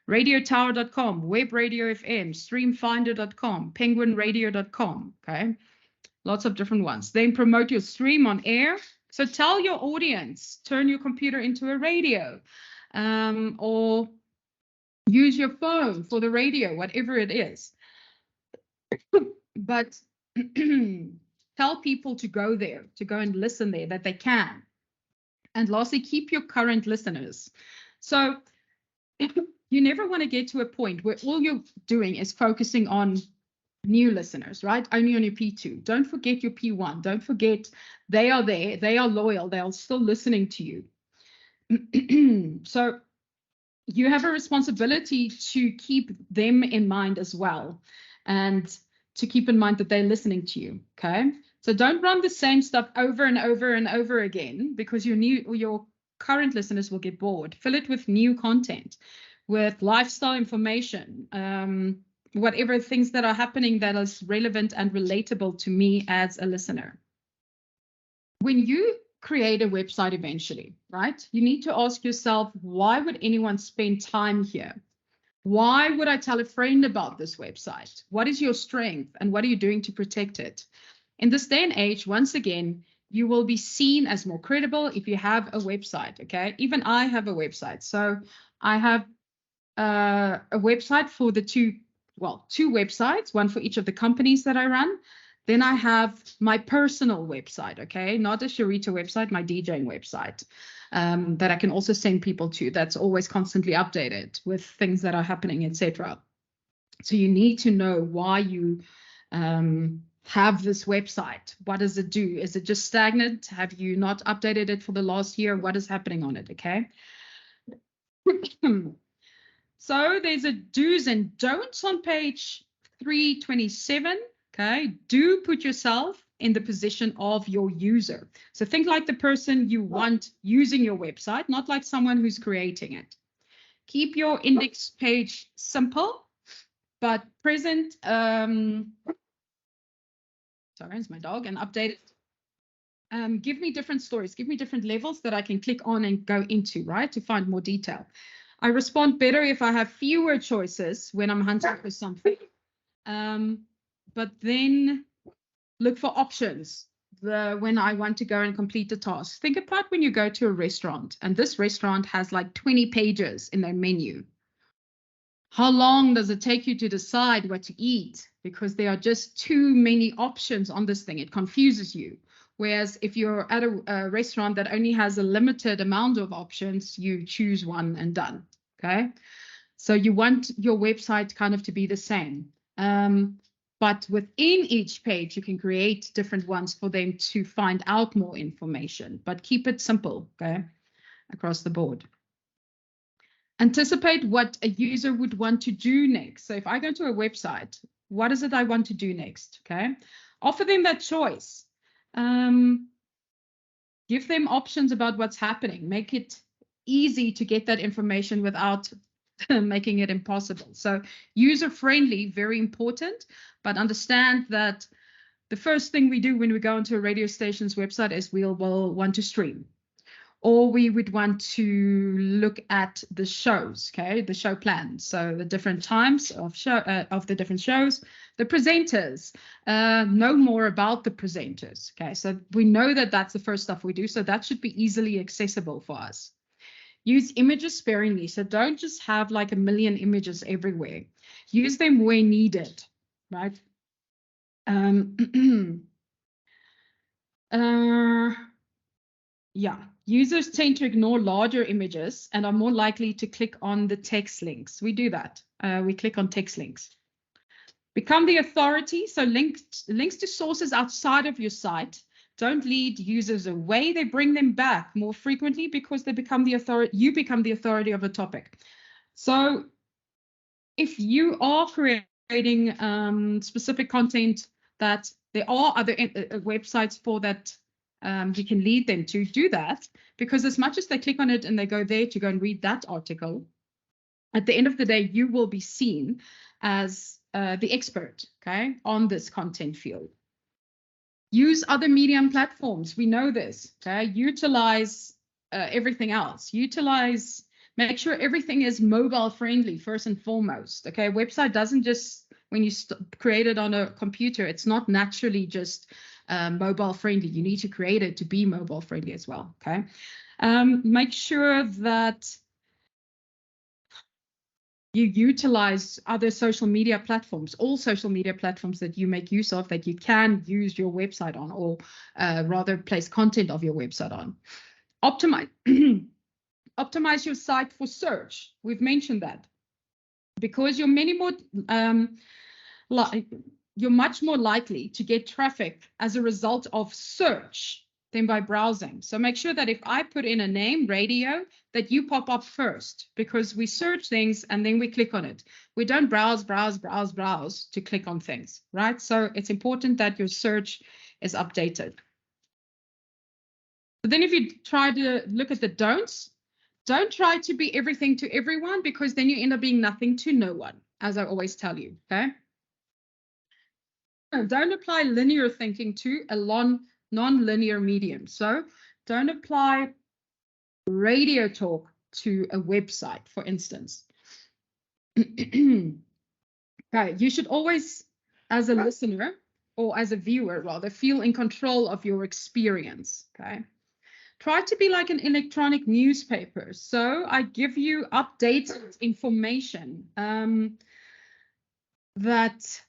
radiotower.com, Web Radio FM, streamfinder.com, penguinradio.com, okay? Lots of different ones. Then promote your stream on air. So tell your audience, turn your computer into a radio, or use your phone for the radio, whatever it is. But tell people to go there, to go and listen there, that they can. And lastly, keep your current listeners. So you never want to get to a point where all you're doing is focusing on new listeners, right? Only on your P2. Don't forget your P1. Don't forget they are there. They are loyal. They are still listening to you. So you have a responsibility to keep them in mind as well, and to keep in mind that they're listening to you, okay? So don't run the same stuff over and over and over again, because your current listeners will get bored. Fill it with new content, with lifestyle information, whatever things that are happening that is relevant and relatable to me as a listener. When you create a website eventually, right? You need to ask yourself, why would anyone spend time here? Why would I tell a friend about this website? What is your strength and what are you doing to protect it? In this day and age, once again, you will be seen as more credible if you have a website, okay? Even I have a website. So I have a website for the two websites, one for each of the companies that I run. Then I have my personal website, okay? Not a Sharita website, my DJing website that I can also send people to. That's always constantly updated with things that are happening, etc. So you need to know why you have this website. What does it do? Is it just stagnant? Have you not updated it for the last year? What is happening on it, okay? So there's a do's and don'ts on page 327. Okay, do put yourself in the position of your user. So think like the person you want using your website, not like someone who's creating it. Keep your index page simple, but present. Sorry, it's my dog, and update it. Give me different stories, give me different levels that I can click on and go into, right, to find more detail. I respond better if I have fewer choices when I'm hunting for something. But then look for options when I want to go and complete the task. Think about when you go to a restaurant and this restaurant has like 20 pages in their menu. How long does it take you to decide what to eat? Because there are just too many options on this thing. It confuses you. Whereas if you're at a restaurant that only has a limited amount of options, you choose one and done, okay? So you want your website kind of to be the same. But within each page, you can create different ones for them to find out more information, but keep it simple, okay, across the board. Anticipate what a user would want to do next. So if I go to a website, what is it I want to do next, okay? Offer them that choice. Give them options about what's happening. Make it easy to get that information without making it impossible. So user-friendly, very important, but understand that the first thing we do when we go onto a radio station's website is we'll want to stream, or we would want to look at the shows, okay, the show plans. So the different times of the different shows, the presenters, know more about the presenters, okay. So we know that that's the first stuff we do. So that should be easily accessible for us. Use images sparingly. So don't just have like a million images everywhere. Use them where needed, right? Yeah, users tend to ignore larger images and are more likely to click on the text links. We do that. We click on text links. Become the authority. So links to sources outside of your site don't lead users away. They bring them back more frequently because they become the authority. You become the authority of a topic. So if you are creating specific content that there are other websites for that, you can lead them to do that, because as much as they click on it and they go there to go and read that article, at the end of the day, you will be seen as the expert, okay, on this content field. Use other medium platforms. We know this, okay? Utilize everything else. Make sure everything is mobile friendly first and foremost, okay? Website doesn't just, when you create it on a computer, it's not naturally just mobile friendly. You need to create it to be mobile friendly as well, okay? Make sure that you utilize other social media platforms, all social media platforms that you make use of, that you can use your website on, or rather place content of your website on. Optimize your site for search. We've mentioned that, because you're much more likely to get traffic as a result of search than by browsing. So make sure that if I put in a name, radio, that you pop up first, because we search things and then we click on it. We don't browse to click on things, right? So it's important that your search is updated. But then if you try to look at the don'ts, don't try to be everything to everyone, because then you end up being nothing to no one, as I always tell you, okay? Don't apply linear thinking to a non-linear medium. So don't apply radio talk to a website, for instance. Okay, you should always, as a listener, or as a viewer rather, feel in control of your experience, okay? Try to be like an electronic newspaper. So I give you updated information that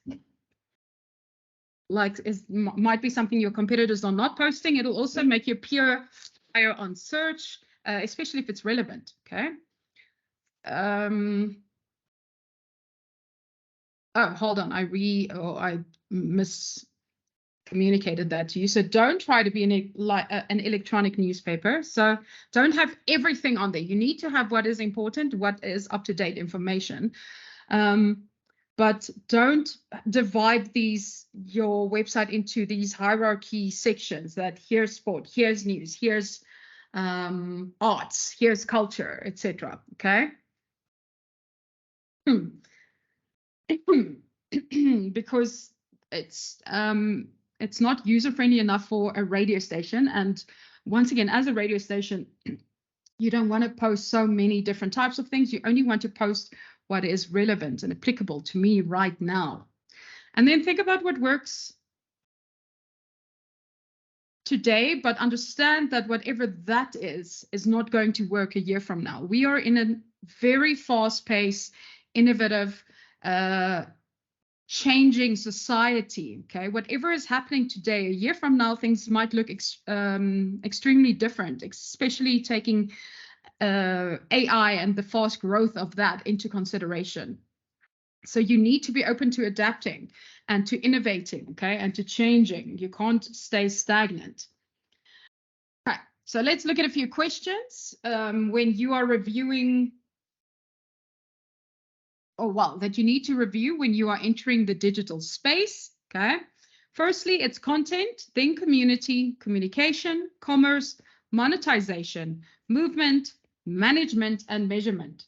might be something your competitors are not posting. It'll also make you appear higher on search, especially if it's relevant, okay? Oh, hold on, I miscommunicated that to you. So don't try to be an electronic newspaper. So don't have everything on there. You need to have what is important, what is up-to-date information. But don't divide your website into these hierarchy sections, that here's sport, here's news, here's arts, here's culture, etc. Okay? Because it's not user-friendly enough for a radio station. And once again, as a radio station, you don't want to post so many different types of things. You only want to post what is relevant and applicable to me right now. And then think about what works today, but understand that whatever that is not going to work a year from now. We are in a very fast-paced, innovative, changing society, okay? Whatever is happening today, a year from now, things might look extremely different, especially taking AI and the fast growth of that into consideration. So you need to be open to adapting and to innovating, okay, and to changing. You can't stay stagnant. Okay, so let's look at a few questions when you are reviewing, or well, that you need to review when you are entering the digital space, okay? Firstly, it's content, then community, communication, commerce, monetization, movement, management, and measurement.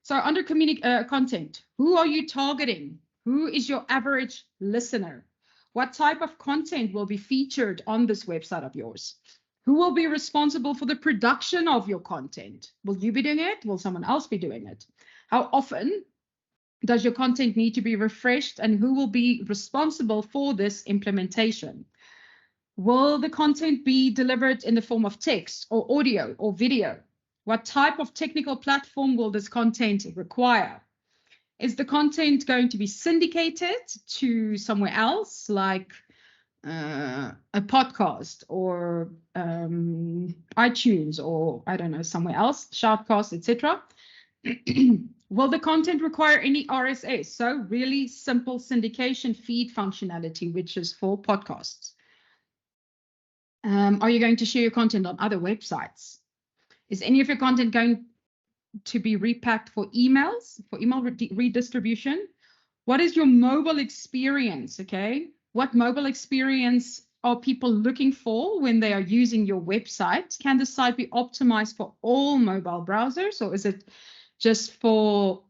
So under content, who are you targeting? Who is your average listener? What type of content will be featured on this website of yours? Who will be responsible for the production of your content? Will you be doing it? Will someone else be doing it? How often does your content need to be refreshed, and who will be responsible for this implementation? Will the content be delivered in the form of text or audio or video? What type of technical platform will this content require? Is the content going to be syndicated to somewhere else, like a podcast or iTunes, or I don't know, somewhere else, Shoutcast, etc.? Will the content require any RSS? So really simple syndication feed functionality, which is for podcasts. Are you going to share your content on other websites? Is any of your content going to be repacked for emails, for email redistribution? What is your mobile experience, okay? What mobile experience are people looking for when they are using your website? Can the site be optimized for all mobile browsers, or is it just for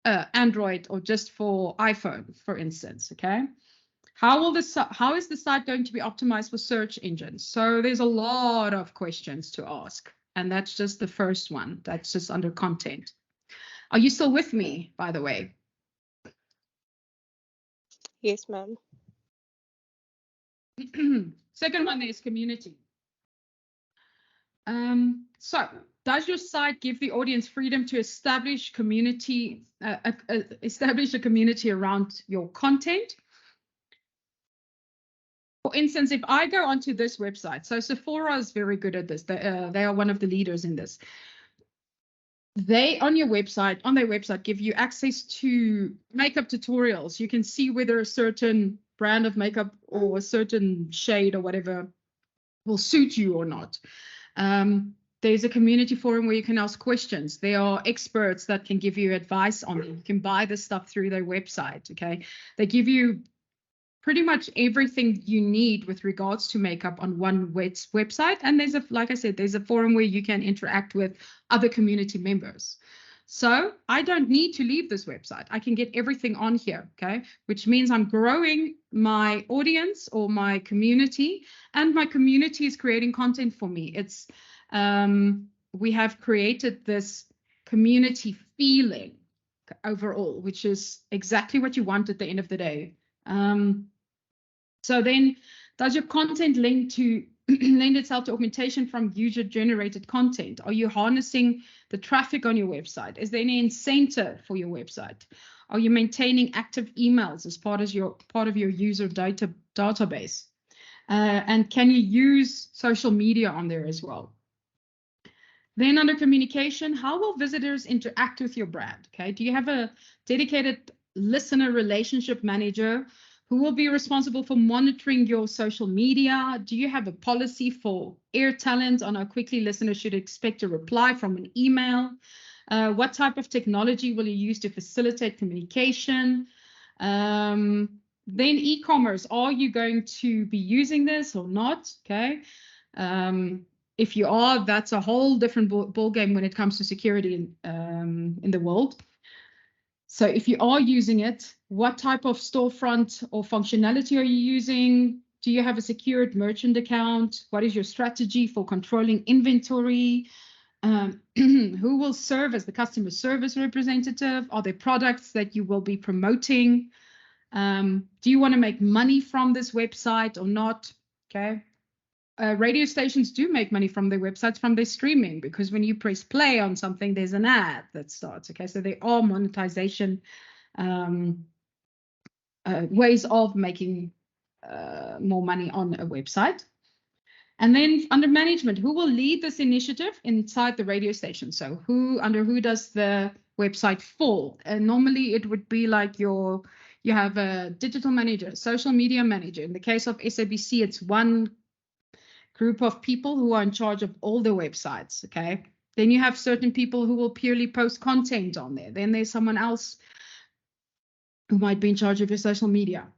Android or just for iPhone, for instance, okay? How is the site going to be optimized for search engines? So there's a lot of questions to ask, and that's just the first one. That's just under content. Are you still with me, by the way? Yes, ma'am. Second one is community. So does your site give the audience freedom to establish establish a community around your content? For instance, if I go onto this website, so Sephora is very good at this. They are one of the leaders in this. They on their website give you access to makeup tutorials. You can see whether a certain brand of makeup or a certain shade or whatever will suit you or not. There's a community forum where you can ask questions. There are experts that can give you advice on it. You can buy this stuff through their website, okay? They give you pretty much everything you need with regards to makeup on one website. And there's like I said, there's a forum where you can interact with other community members. So I don't need to leave this website. I can get everything on here, okay? Which means I'm growing my audience or my community, and my community is creating content for me. It's we have created this community feeling overall, which is exactly what you want at the end of the day. So then, does your content lend itself to augmentation from user-generated content? Are you harnessing the traffic on your website? Is there any incentive for your website? Are you maintaining active emails as part of your user database? And can you use social media on there as well? Then under communication, how will visitors interact with your brand? Okay, do you have a dedicated listener relationship manager who will be responsible for monitoring your social media? Do you have a policy for air talent on how quickly listeners should expect a reply from an email? What type of technology will you use to facilitate communication? Then e-commerce, are you going to be using this or not? Okay. If you are, that's a whole different ball game when it comes to security in the world. So if you are using it, what type of storefront or functionality are you using? Do you have a secured merchant account? What is your strategy for controlling inventory? Who will serve as the customer service representative? Are there products that you will be promoting? Do you want to make money from this website or not? Okay. Radio stations do make money from their websites, from their streaming, because when you press play on something, there's an ad that starts. Okay, so there are monetization ways of making more money on a website. And then under management, who will lead this initiative inside the radio station? So under who does the website fall? And normally it would be like you have a digital manager, social media manager. In the case of SABC, it's one group of people who are in charge of all the websites, okay? Then you have certain people who will purely post content on there. Then there's someone else who might be in charge of your social media.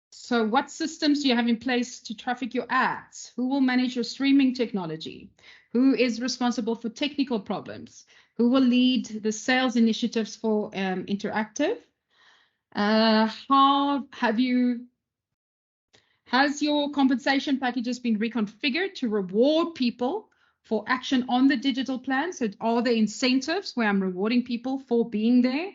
So what systems do you have in place to traffic your ads? Who will manage your streaming technology? Who is responsible for technical problems? Who will lead the sales initiatives for Interactive? Has your compensation packages been reconfigured to reward people for action on the digital plan? So are there incentives where I'm rewarding people for being there?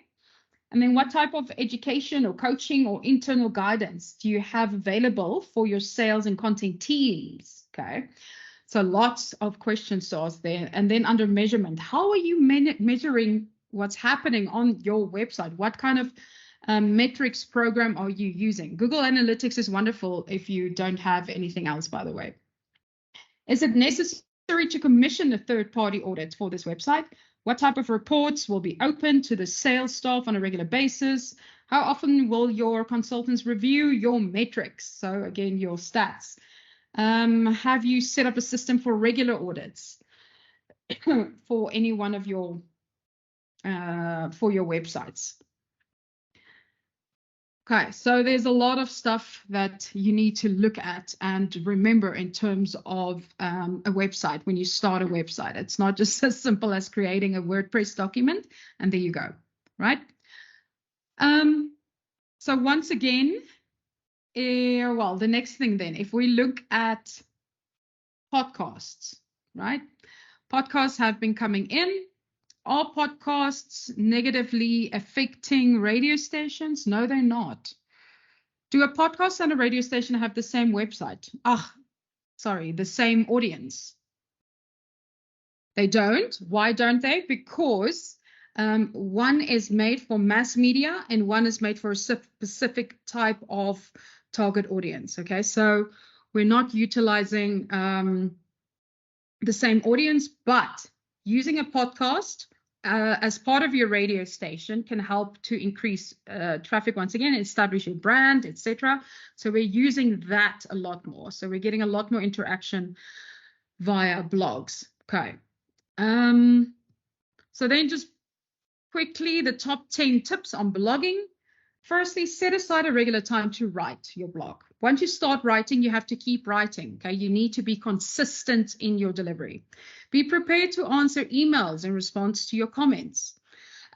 And then what type of education or coaching or internal guidance do you have available for your sales and content teams? Okay, so lots of questions to ask there. And then under measurement, how are you measuring what's happening on your website? What kind of metrics program are you using? Google Analytics is wonderful if you don't have anything else, by the way. Is it necessary to commission a third-party audit for this website? What type of reports will be open to the sales staff on a regular basis? How often will your consultants review your metrics? So again, your stats. Have you set up a system for regular audits for any one of your for your websites? Okay, so there's a lot of stuff that you need to look at and remember in terms of a website when you start a website. It's not just as simple as creating a WordPress document and there you go, right? So once again, well, the next thing then, if we look at podcasts, right? Podcasts have been coming in. Are podcasts negatively affecting radio stations? No, they're not. Do a podcast and a radio station have the same website? The same audience? They don't. Why don't they? Because one is made for mass media and one is made for a specific type of target audience. Okay, so we're not utilizing the same audience, but using a podcast as part of your radio station can help to increase traffic once again, establish your brand, etc. So we're using that a lot more. So we're getting a lot more interaction via blogs. Okay. So then just quickly, the top 10 tips on blogging. Firstly, set aside a regular time to write your blog. Once you start writing, you have to keep writing. Okay, you need to be consistent in your delivery. Be prepared to answer emails in response to your comments.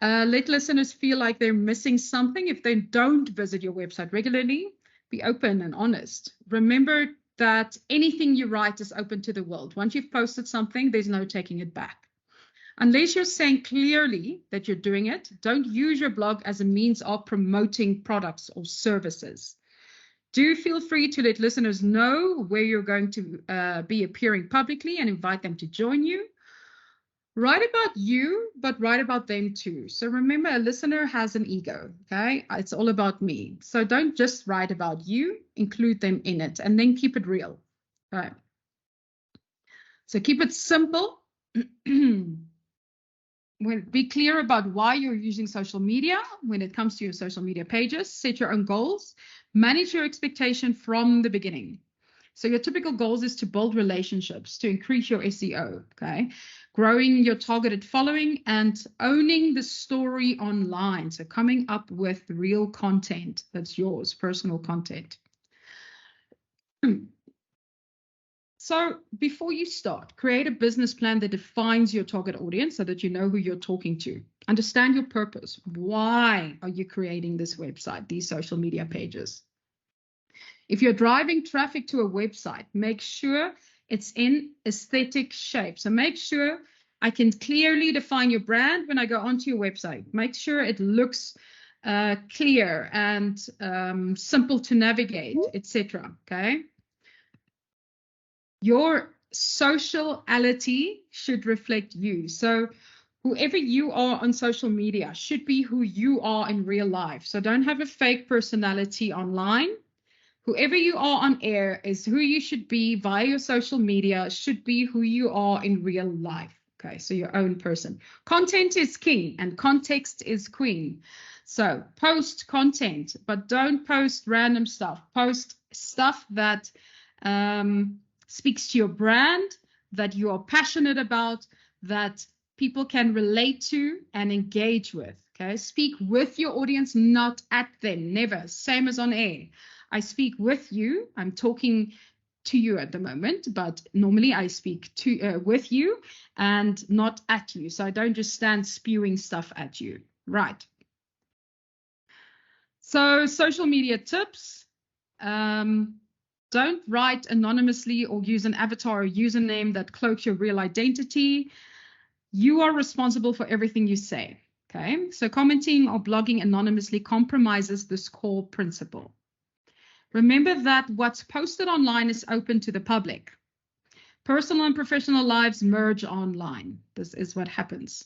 Let listeners feel like they're missing something if they don't visit your website regularly. Be open and honest. Remember that anything you write is open to the world. Once you've posted something, there's no taking it back. Unless you're saying clearly that you're doing it, don't use your blog as a means of promoting products or services. Do feel free to let listeners know where you're going to be appearing publicly and invite them to join you. Write about you, but write about them too. So remember, a listener has an ego, okay? It's all about me. So don't just write about you, include them in it, and then keep it real. All right. So keep it simple. Be clear about why you're using social media when it comes to your social media pages. Set your own goals. Manage your expectation from the beginning. So your typical goals is to build relationships, to increase your SEO, okay? Growing your targeted following and owning the story online. So coming up with real content that's yours, personal content. So before you start, create a business plan that defines your target audience so that you know who you're talking to. Understand your purpose. Why are you creating this website, these social media pages? If you're driving traffic to a website, make sure it's in aesthetic shape. So make sure I can clearly define your brand when I go onto your website. Make sure it looks clear and simple to navigate, etc. Okay. Your sociality should reflect you. So whoever you are on social media should be who you are in real life. So don't have a fake personality online. Whoever you are on air is who you should be via your social media, should be who you are in real life. Okay, so your own person. Content is king and context is queen. So post content, but don't post random stuff. Post stuff that speaks to your brand, that you are passionate about, that people can relate to and engage with. Okay, speak with your audience, not at them. Never. Same as on air. I speak with you. I'm talking to you at the moment, but normally I speak to with you and not at you. So I don't just stand spewing stuff at you. Right. So social media tips. Don't write anonymously or use an avatar or username that cloaks your real identity. You are responsible for everything you say. Okay. So commenting or blogging anonymously compromises this core principle. Remember that what's posted online is open to the public. Personal and professional lives merge online. This is what happens.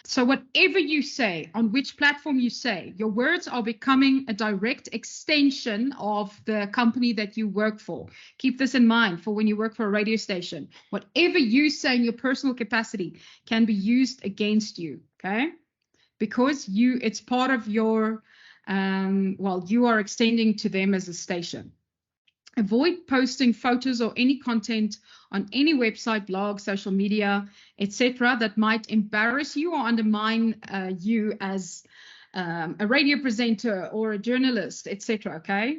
So whatever you say, on which platform you say, your words are becoming a direct extension of the company that you work for. Keep this in mind for when you work for a radio station. Whatever you say in your personal capacity can be used against you, okay? Because it's part of your, you are extending to them as a station. Avoid posting photos or any content on any website, blog, social media, etc., that might embarrass you or undermine you as a radio presenter or a journalist, etc. Okay,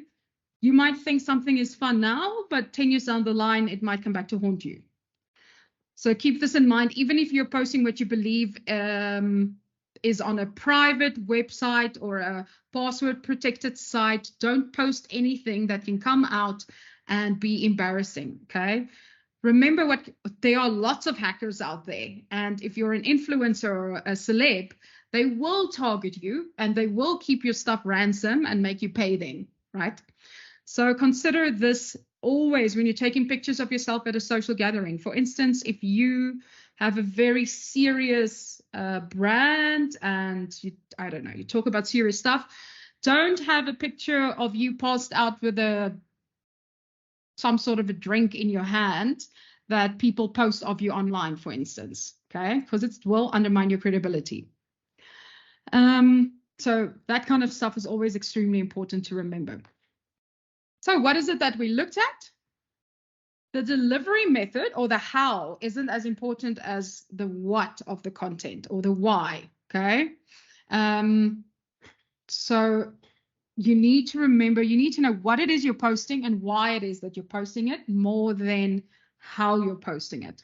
you might think something is fun now, but 10 years down the line, it might come back to haunt you. So keep this in mind. Even if you're posting what you believe is on a private website or a password protected site, don't post anything that can come out and be embarrassing. Okay, remember there are lots of hackers out there, and if you're an influencer or a celeb, they will target you and they will keep your stuff ransom and make you pay them, right? So consider this always when you're taking pictures of yourself at a social gathering. For instance, if you have a very serious brand and I don't know, you talk about serious stuff, don't have a picture of you passed out with some sort of a drink in your hand that people post of you online, for instance, okay? Because it will undermine your credibility. So that kind of stuff is always extremely important to remember. So what is it that we looked at? The delivery method or the how isn't as important as the what of the content or the why, okay? So you need to remember, you need to know what it is you're posting and why it is that you're posting it more than how you're posting it.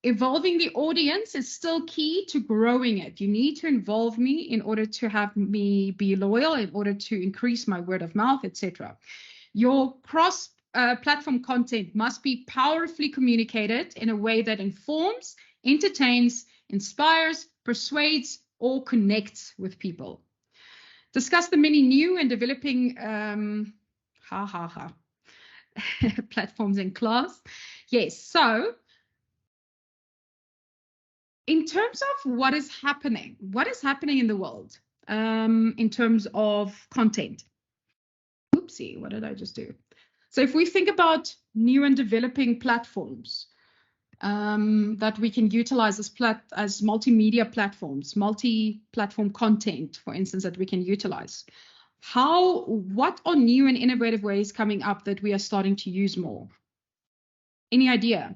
Evolving the audience is still key to growing it. You need to involve me in order to have me be loyal, in order to increase my word of mouth, etc. Your cross-platform content must be powerfully communicated in a way that informs, entertains, inspires, persuades, or connects with people. Discuss the many new and developing platforms in class. Yes, so in terms of what is happening in the world in terms of content. Oopsie, what did I just do? So if we think about new and developing platforms that we can utilize as multimedia platforms, multi-platform content, for instance, that we can utilize, what are new and innovative ways coming up that we are starting to use more? Any idea?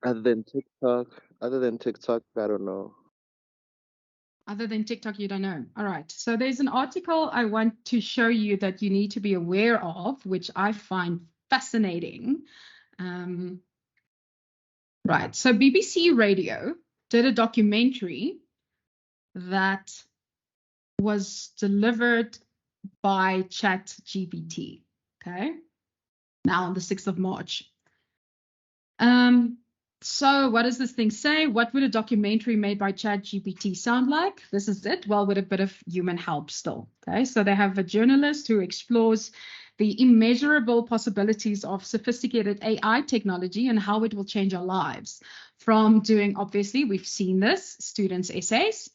Other than TikTok, I don't know. Other than TikTok, you don't know. All right. So there's an article I want to show you that you need to be aware of, which I find fascinating. Right. So BBC Radio did a documentary that was delivered by ChatGPT. Okay. Now on the 6th of March. So what does this thing say? What would a documentary made by ChatGPT sound like? This is it. Well, with a bit of human help still. Okay, so they have a journalist who explores the immeasurable possibilities of sophisticated AI technology and how it will change our lives. From doing, obviously, we've seen this, students' essays,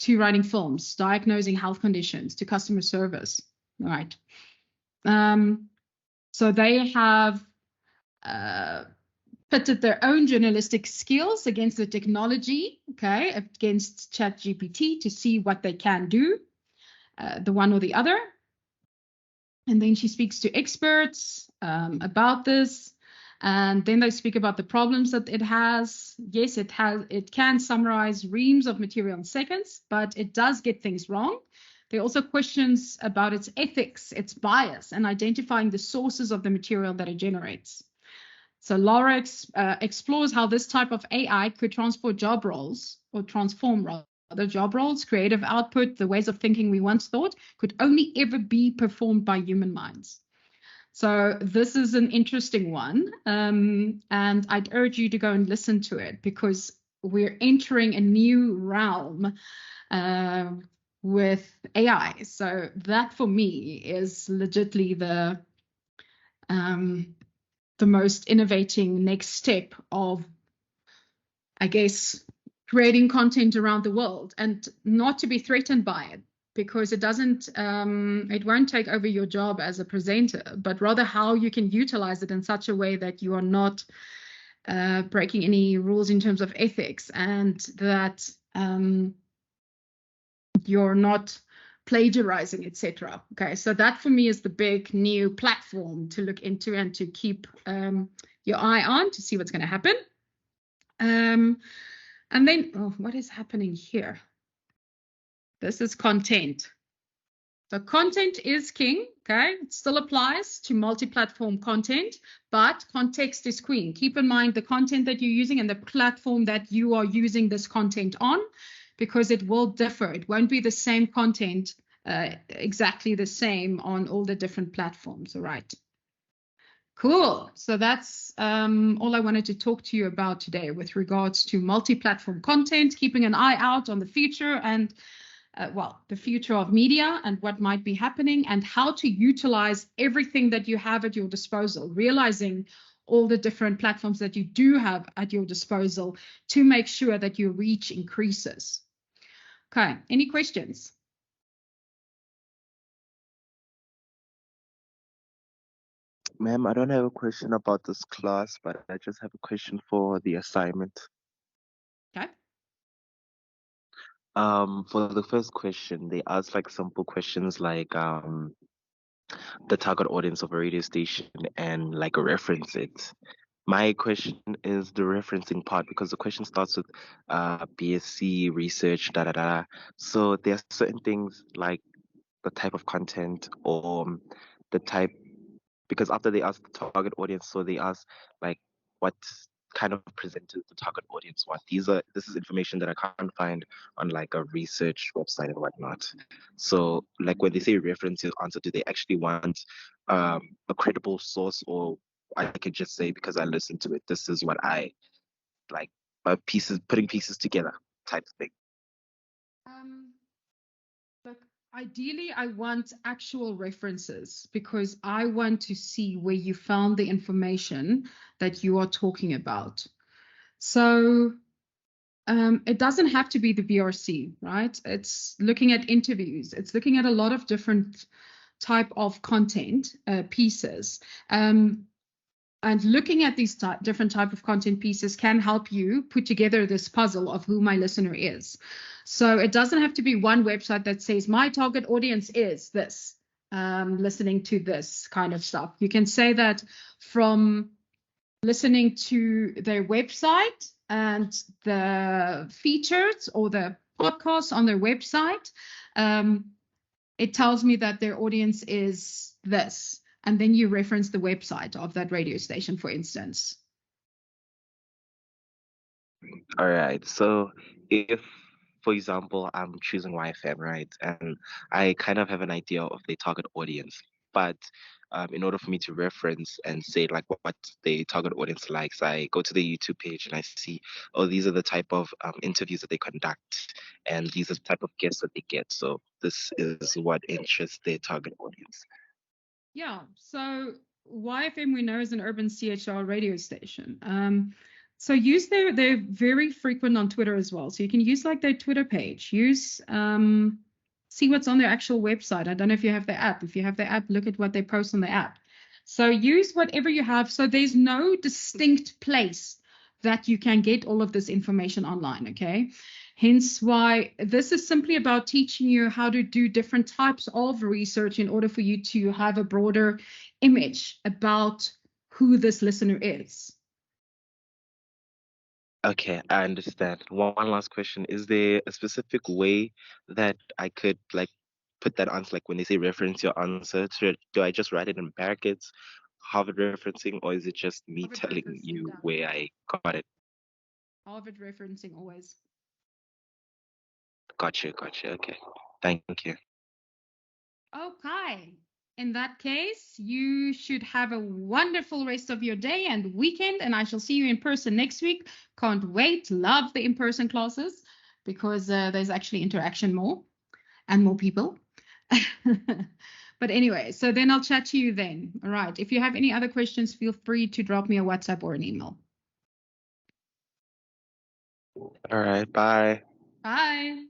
to writing films, diagnosing health conditions, to customer service. All right. So they have pitted their own journalistic skills against the technology, okay, against ChatGPT to see what they can do, the one or the other. And then she speaks to experts about this. And then they speak about the problems that it has. Yes, it can summarize reams of material in seconds, but it does get things wrong. There are also questions about its ethics, its bias, and identifying the sources of the material that it generates. So Laura explores how this type of AI could transform job roles, creative output, the ways of thinking we once thought could only ever be performed by human minds. So this is an interesting one, and I'd urge you to go and listen to it because we're entering a new realm with AI. So that for me is legitimately the most innovating next step of, I guess, creating content around the world, and not to be threatened by it, because it won't take over your job as a presenter, but rather how you can utilize it in such a way that you are not breaking any rules in terms of ethics, and that you're not plagiarizing, etc. Okay, so that for me is the big new platform to look into and to keep your eye on to see what's going to happen. And then, what is happening here? This is content. So content is king, okay? It still applies to multi-platform content, but context is queen. Keep in mind the content that you're using and the platform that you are using this content on, because it will differ. It won't be the same content, exactly the same on all the different platforms, all right? Cool. So that's all I wanted to talk to you about today with regards to multi-platform content, keeping an eye out on the future and, the future of media and what might be happening, and how to utilize everything that you have at your disposal, realizing all the different platforms that you do have at your disposal to make sure that your reach increases. Okay, any questions? Ma'am, I don't have a question about this class, but I just have a question for the assignment. Okay. For the first question, they asked like simple questions like the target audience of a radio station and like reference it. My question is the referencing part, because the question starts with BSc research, da da da. So there are certain things like the type of content or the type, because after they ask the target audience, so they ask like what kind of presenters the target audience want. This is information that I can't find on like a research website and whatnot. So like when they say reference your answer, do they actually want a credible source, or I could just say because I listened to it, this is what I like, putting pieces together type of thing? Look, ideally, I want actual references because I want to see where you found the information that you are talking about. So it doesn't have to be the BRC, right? It's looking at interviews. It's looking at a lot of different type of content pieces. And looking at these different type of content pieces can help you put together this puzzle of who my listener is. So it doesn't have to be one website that says my target audience is this, listening to this kind of stuff. You can say that from listening to their website and the features or the podcasts on their website. It tells me that their audience is this. And then you reference the website of that radio station, for instance. All right. So if, for example, I'm choosing YFM, right, and I kind of have an idea of the target audience, but in order for me to reference and say like what the target audience likes, I go to the YouTube page and I see, oh, these are the type of interviews that they conduct, and these are the type of guests that they get. So this is what interests their target audience. Yeah. So YFM we know is an urban CHR radio station. So use they're very frequent on Twitter as well. So you can use like their Twitter page. Use see what's on their actual website. I don't know if you have the app. If you have the app, look at what they post on the app. So use whatever you have. So there's no distinct place that you can get all of this information online, okay? Hence why this is simply about teaching you how to do different types of research in order for you to have a broader image about who this listener is. Okay, I understand. One last question. Is there a specific way that I could like put that answer, like when they say reference your answer, do I just write it in brackets, Harvard referencing, or is it just me Harvard telling referencing you done. where I got it? Harvard referencing always. Gotcha. Okay. Thank you. Okay. In that case, you should have a wonderful rest of your day and weekend, and I shall see you in person next week. Can't wait. Love the in-person classes because there's actually interaction more and more people. But anyway, so then I'll chat to you then. All right. If you have any other questions, feel free to drop me a WhatsApp or an email. All right. Bye. Bye.